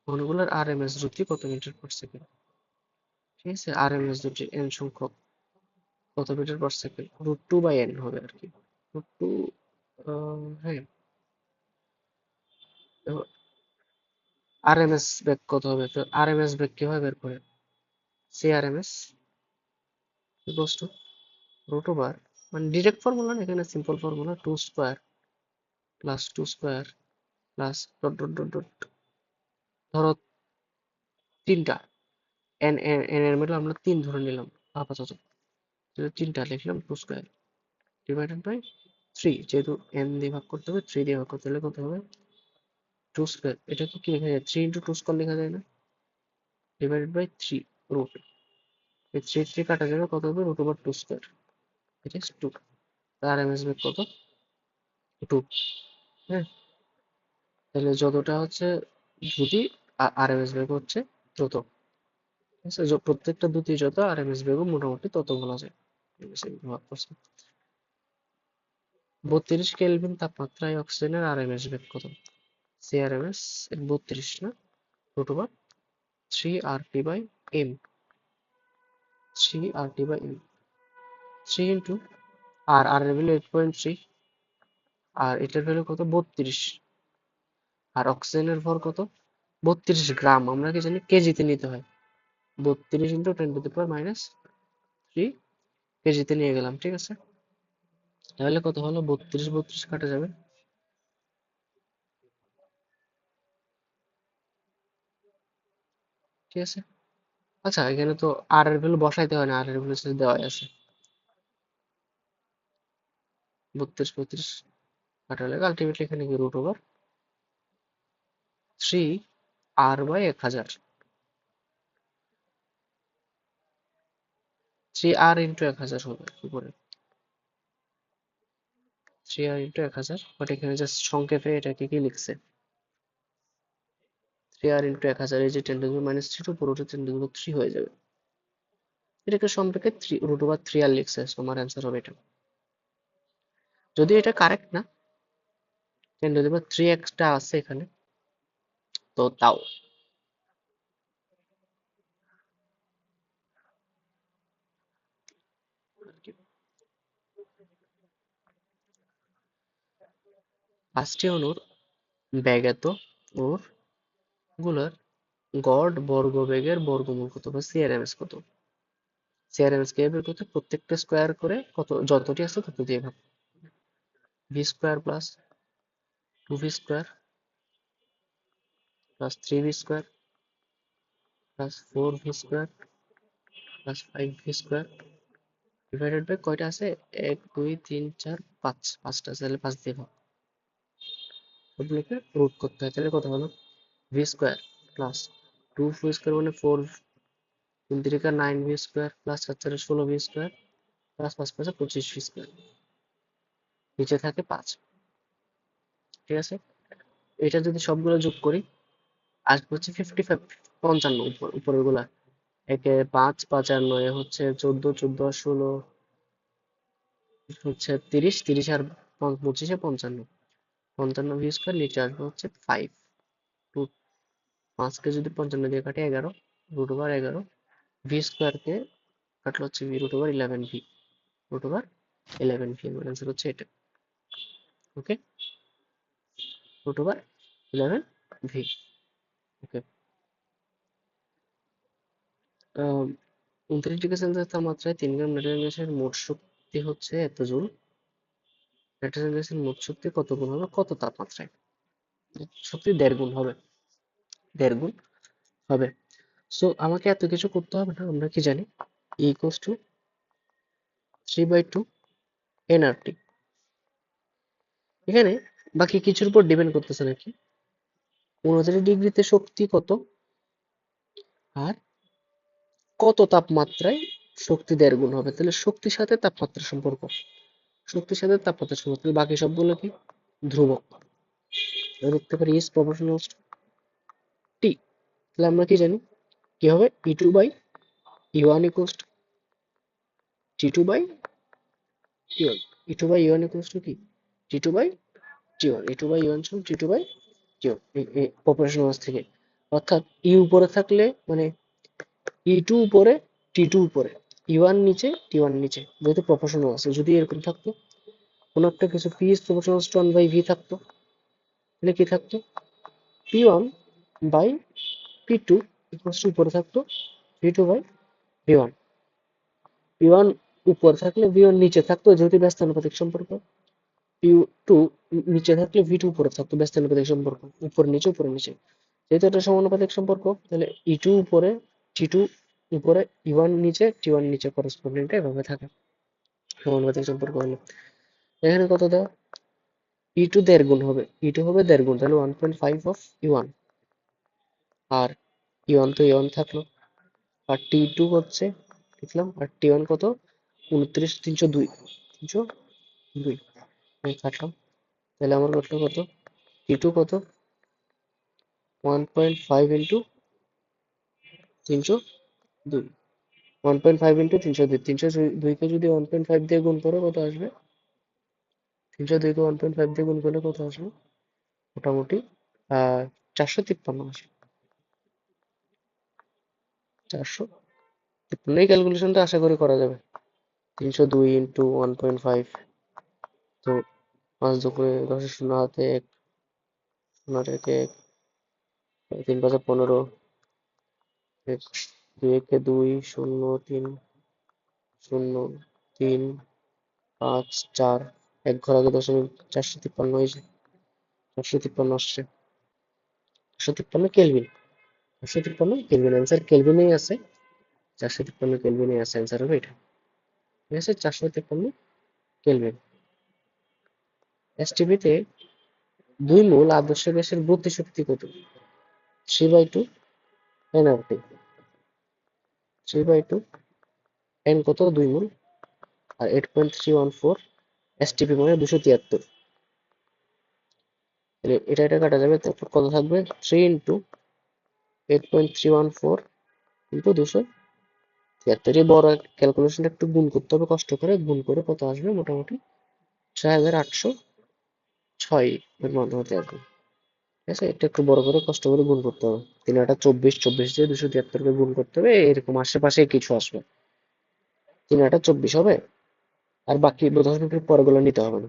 অণুগুলোর আরএমএস দ্রুতি কত মিটার/সেকেন্ড? ঠিক আছে, আরএমএস দ্রুতি এন সংখ্যক কত মিটার/সেকেন্ড? √2/n হবে আর কি, √2। হ্যাঁ, আরএমএস বেগ কত হবে? তো আরএমএস বেগ কিভাবে বের করে? সিআরএমএস ইকুয়ালস টু √2 মানে ডিরেক্ট ফর্মুলা না, এখানে simple formula, 2 square plus 2 square plus dot dot dot dot, ধরো তিনটা এন, এন এর মধ্যে আমরা 3 ধরে নিলাম আপাতত, তাহলে 3টা লিখলাম, 2 স্কয়ার ডিভাইডেড বাই 3, যেহেতু এন দিয়ে ভাগ করতে হবে, 3 দিয়ে ভাগ করতে হলে কত হবে? 2 স্কয়ার। এটা কি লেখা যায়? 3 ইন্টু 2 স্কয়ার লেখা যায় না? ডিভাইডেড বাই 3 রুট, এই 3 কাটা যাবে, কত হবে? √2 square, it is 2। R M S বেগ কত? 2। হ্যাঁ, তাহলে যতটা হচ্ছে দ্রুতি, আর এম এস বেগ হচ্ছে তত। ঠিক আছে, প্রত্যেকটা দ্রুতি যত, আর এম এস বেগও মোটামুটি তত বলা যায়। ঠিক আছে, ভাগ করছি। 32 কেলভিন তাপমাত্রায় অক্সিজেনের আর এম এস বেগ কত? সিআরএমএস 32 না, √3 আর টি বাই এম। 3 RT/u, 3 ইন্টু আর এর ভ্যালু 8.3, আর এটার ভ্যালু কত 32, আর অক্সিজেনের ভর কত 32 গ্রাম। আমরা কি জানি কেজিতে নিতে হয়, 32 ইন্টু 10⁻³ কেজিতে নিয়ে গেলাম, ঠিক আছে। তাহলে কত হলো, 32 32 কাটা যাবে, ঠিক আছে। আচ্ছা, এখানে তো আর এর ভ্যালু বসাইতে হয় না, আর এর ভ্যালু দেওয়াই আছে। 32 32 কাটালে আলটিমেটলি এখানে কি √3r/1000, 3r ইন্টু 1000 হবে উপরে, 3r ইন্টু 1000, বাট এখানে জাস্ট সংক্ষেপে এটাকে কি লিখছে, 3r ইন্টু 1000, এই যে 10⁻³ উপরে উঠে 10⁻³ হয়ে যাবে, এটাকে সম্পর্কে √3r লিখছে, so আমার অ্যান্সার হবে এটা। যদি এটা কারেক্ট না, 10⁻³ একটা আছে এখানে, তো তাও। পাঁচটি অণুর ব্যাগ এত, ওর গুলার গড় বর্গবেগের বর্গমূল কত বা সিআরএমএস কত। সিআরএমএস কে বের করতে প্রত্যেকটা স্কোয়ার করে কত যতটি আছে তত দিয়ে ভাগ, v² plus 2v² plus 3v² plus 4v² plus 5v² divided by কয়টা আছে, 1 2 3 4 5, পাঁচটা আছে, তাহলে 5 দিয়ে ভাগ, সবগুলোকে রুট করতে হয়, তাহলে কত হলো v² প্লাস 2v² মানে 4, 3 3 9v² plus 4 4 16v² plus 5 5 25v², নিচে থাকে 5, ঠিক আছে। এটা যদি সবগুলো যোগ করি আসবে হচ্ছে 55, 55 উপরের গুলা, একে 5 5 আর 9 হচ্ছে 14, 14 আর 16 হচ্ছে 30, 30 আর 25 55, 55v², নিচে আসবে হচ্ছে 5, রুট 5 কে যদি 55 দিয়ে কাটে 11, √11, v² কে কাটলে হচ্ছে √11v, √11v, এর অ্যান্সার হচ্ছে এটা, ওকে, √11v, ওকে। 29 ডিগ্রি সেলসিয়াস তাপমাত্রায় 3 গ্রাম নাইট্রোজেন গ্যাসের মোট শক্তি হচ্ছে এত জুল, নাইট্রোজেন গ্যাসের মোট শক্তি কত গুণ হবে কত তাপমাত্রায়, শক্তি 1.5 গুণ হবে, 1.5 গুণ হবে। সো আমাকে এত কিছু করতে হবে না, আমরা কি জানি E ইকুয়ালস টু 3/2 nRT। এখানে বাকি কিছুর উপর ডিপেন্ড করতেছে নাকি, 29 ডিগ্রিতে শক্তি কত আর কত তাপমাত্রায় শক্তি 1.5 গুণ হবে, তাহলে শক্তির সাথে তাপমাত্রার সম্পর্ক, শক্তির সাথে তাপমাত্রার সম্পর্ক, তাহলে বাকি সবগুলো কি ধ্রুবক, লিখতে পারি ইজ প্রপোর্শনাল টু টি। তাহলে আমরা কি জানি কি হবে, E2/E1 equals to T2/T1, E2/E1 equals to কি T2/T1, E2/E1 সমান T2/T1, এই প্রপোর্শনাল থেকে, অর্থাৎ ই উপরে থাকলে মানে E2 উপরে T2 উপরে, E1 নিচে T1 নিচে, যেহেতু প্রপোর্শনাল আছে। যদি এরকম থাকতো কোনো একটা কিছু P is proportional to 1/V থাকতো, তাহলে কি থাকতো P1/P2 ইকুয়ালস টু উপরে থাকতো V2/V1, P1 উপরে থাকলে V1 নিচে থাকতো, যেহেতু ব্যস্তানুপাতিক সম্পর্ক, P2 নিচে থাকলে V2 উপরে থাকতো, ব্যস্তানুপাতিক সম্পর্ক, উপরে নিচে উপরে নিচে, যেহেতু এটা সমানুপাতিক সম্পর্ক, তাহলে E2 উপরে T2 উপরে, E1 নিচে T1 নিচে, করসপন্ডেন্ট এভাবে থাকে সমানুপাতিক সম্পর্ক হলে। এখানে কত দেওয়া, E2 1.5 গুণ হবে, E2 হবে 1.5 গুণ, তাহলে 1.5 অফ E1, আর E1 তো E1 থাকলো, আর T2 হচ্ছে লিখলাম, আর T1 কত 29 302, 302 কাটলাম, তাহলে আমার কাটলো কত T2 কত 1.5 ইন্টু 302, 1.5 ইন্টু 302, 302 কে যদি 1.5 দিয়ে গুণ করো কত আসবে, 302 কে 1.5 দিয়ে গুণ করলে কত আসবে, মোটামুটি 453 আসবে, 453 এই ক্যালকুলেশনটা আশা করি করা যাবে। 302 ইন্টু 1.5, তো 5 দুগুণে 10 শূন্য হাতে 1, শূন্য থেকে 1, 3 5 15, 2 একে 2, 0 3 0 3 5 4, 1 ঘর আগে দশমিক, 453 হয়েছে, 453 আসছে, 453 কেলভিন, 453 কেলভিন অ্যান্সার কেলভিনেই আছে, 453 কেলভিনেই আছে অ্যান্সার হবে এটা। ঠিক আছে, 453 কেলভিন। এসটিপিতে 2 মোল আদর্শ গ্যাসের গতিশক্তি কত? 3/2 এনআরটি, 3/2 এন কত? 2 মোল, আর 8.314 এসটিপি মানে 273। তাহলে এটা কাটা যাবে, তারপর কত থাকবে? 3 ইন্টু 8.314 ইন্টু 273। এই বড় ক্যালকুলেশনটা একটু গুণ করতে হবে, কষ্ট করে গুণ করে কত আসবে? মোটামুটি 6806 এর মধ্যে আসবে। ঠিক আছে, এটা একটু বড় করে কষ্ট করে গুণ করতে হবে। 3 8 24, 24 দিয়ে 273 কে গুণ করতে হবে, এরকম আশেপাশে কিছু আসবে। 3 8 24 হবে, আর বাকি 10 মিনিটের পরেগুলো নিতে হবে না।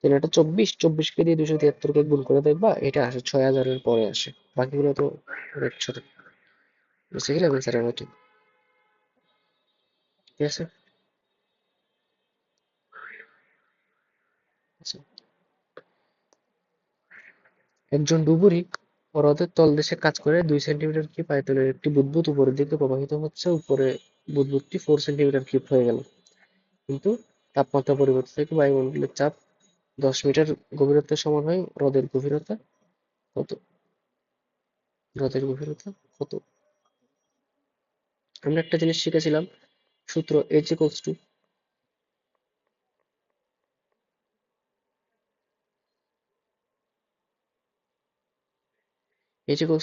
3 8 24, 24 কে দিয়ে 273 কে গুণ করে দেখবা এটা আসে 6000-এর পরে আসে, বাকিগুলো তো অনেক ছোট। বুঝতে গেলে স্যার আমার ঠিক? ঠিক আছে। আচ্ছা, একজন ডুবুরি হ্রদের তলদেশে কাজ করে 2 সেন্টিমিটার কিউব আয়তনের একটি বুদবুদ উপরের দিকে প্রবাহিত হচ্ছে। উপরে বুদবুদটি 4 সেন্টিমিটার কিউব হয়ে গেল, কিন্তু তাপমাত্রা পরিবর্তন থেকে বায়ুমণ্ডলের চাপ 10 মিটার গভীরতার সমান হয়। হ্রদের গভীরতা কত? হ্রদের গভীরতা কত? আমরা একটা জিনিস শিখেছিলাম, সূত্র H equals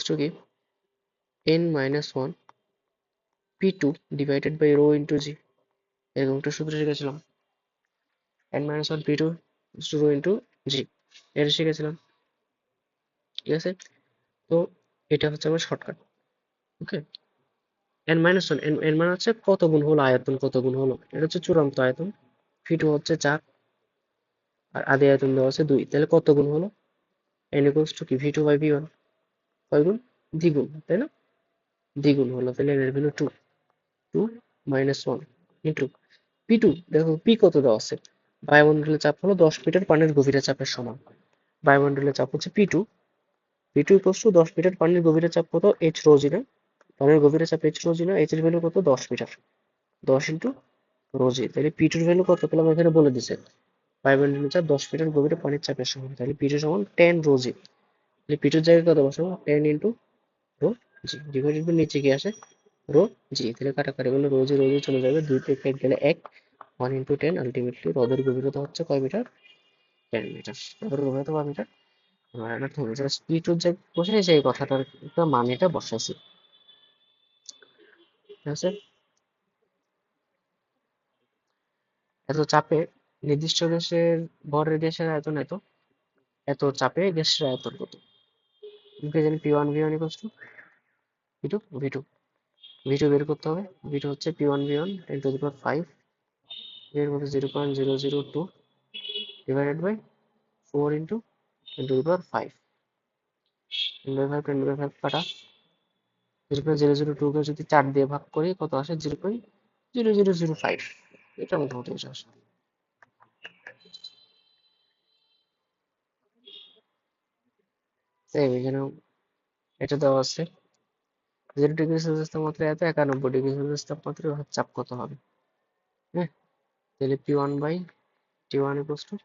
to কি? n-1 p2 divided by rho into g, এরকম একটা সূত্র শিখেছিলাম। n-1 p2 rho into g, এটা শিখেছিলাম। ঠিক আছে, তো এটা হচ্ছে আমার শর্টকাট। ওকে, n-1, n মানে হচ্ছে কত গুণ হলো আয়তন, কত গুণ হলো, এটা হচ্ছে চূড়ান্ত আয়তন। p2 হচ্ছে 4, আর আদি আয়তন দেওয়া আছে 2, তাহলে কত গুণ হলো? n equals to কি? v2 by v1। কয় গুণ? দ্বিগুণ, তাই না? দ্বিগুণ হলো, তাহলে n এর ভ্যালু 2, 2 মাইনাস 1 ইন্টু p2। দেখো p কত দেওয়া আছে, বায়ুমণ্ডলের চাপ হলো 10 মিটার পানির গভীরে চাপের সমান। বায়ুমণ্ডলের চাপ হচ্ছে p2, p2 equals to 10 metre পানির গভীরে চাপ কত? h রো জি না, পানির গভীরে চাপ h রো জি না, h এর ভ্যালু কত? 10 মিটার, 10 ইন্টু রো জি। তাহলে p2 এর ভ্যালু কত পেলাম? এখানে বলে দিছে বায়ুমণ্ডলের চাপ 10 মিটার গভীরে পানির চাপের সমান, তাহলে p2 সমান 10 রো জি। তাহলে p2 এর জায়গায় কত বসাবো? 10 into rho G divided by নিচে কি আসে? Rho G. তাহলে কাটাকাটি করলে রো জি চলে যাবে, 2 থেকে 1 গেলে 1, 1 ইন্টু 10, আলটিমেটলি হ্রদের গভীরতা হচ্ছে কয় মিটার? 10 মিটার। হ্রদের গভীরতা কয় মিটার? আমরা তুমি জাস্ট p2 যে বসেছি এই কথাটার একটা মানেটা বসাইছি। ঠিক আছে, এত চাপে নির্দিষ্ট গ্যাসের ভরের গ্যাসের আয়তন এত, এত চাপে গ্যাসের আয়তন কত? আমরা জানি p1 v1 equals to p2 v2, v2 বের করতে হবে। v2 হচ্ছে p1 v1 10 to the power 5 এর মধ্যে 0.002 divided by 4 into 10 to the power 5, 10 by 5, 10 by 5 কাটা, 0.002 কে যদি 4 দিয়ে ভাগ করি কত আসে? 0.0005। এটা মোটামুটি আসে। সেম এখানেও এটা দেওয়া আছে, 0 ডিগ্রি সেলসিয়াস তাপমাত্রা এত, 91 ডিগ্রি সেলসিয়াস তাপমাত্রায় উহার চাপ কত হবে? হ্যাঁ, তাহলে p1/t1 ইকুয়ালস টু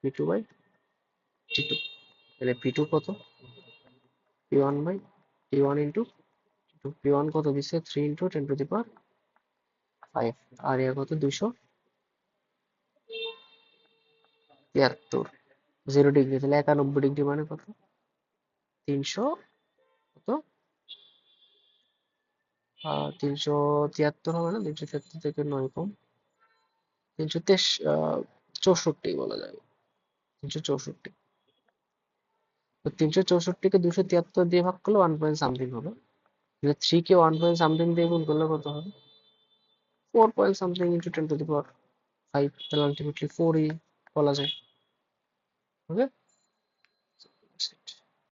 p2/t2। তাহলে p2 কত? p1/t1 ইন্টু p1 কত দিচ্ছে? 3 ইন্টু 10 টু দি পাওয়ার 5, আর এর কত? 273। 0 ডিগ্রি, তাহলে 91 ডিগ্রি মানে কত? 300 কত? 373 হবে না? 373 থেকে 9 কম, 364 বলা যায়, 364। তো 364-কে 273 দিয়ে ভাগ করলে 1 পয়েন্ট সামথিং হবে। 3 কে 1 পয়েন্ট সামথিং দিয়ে গুণ করলে কত হবে? 4 point something into 10 to the power 5, তাহলে আলটিমেটলি 4ই বলা যায়। ওকে,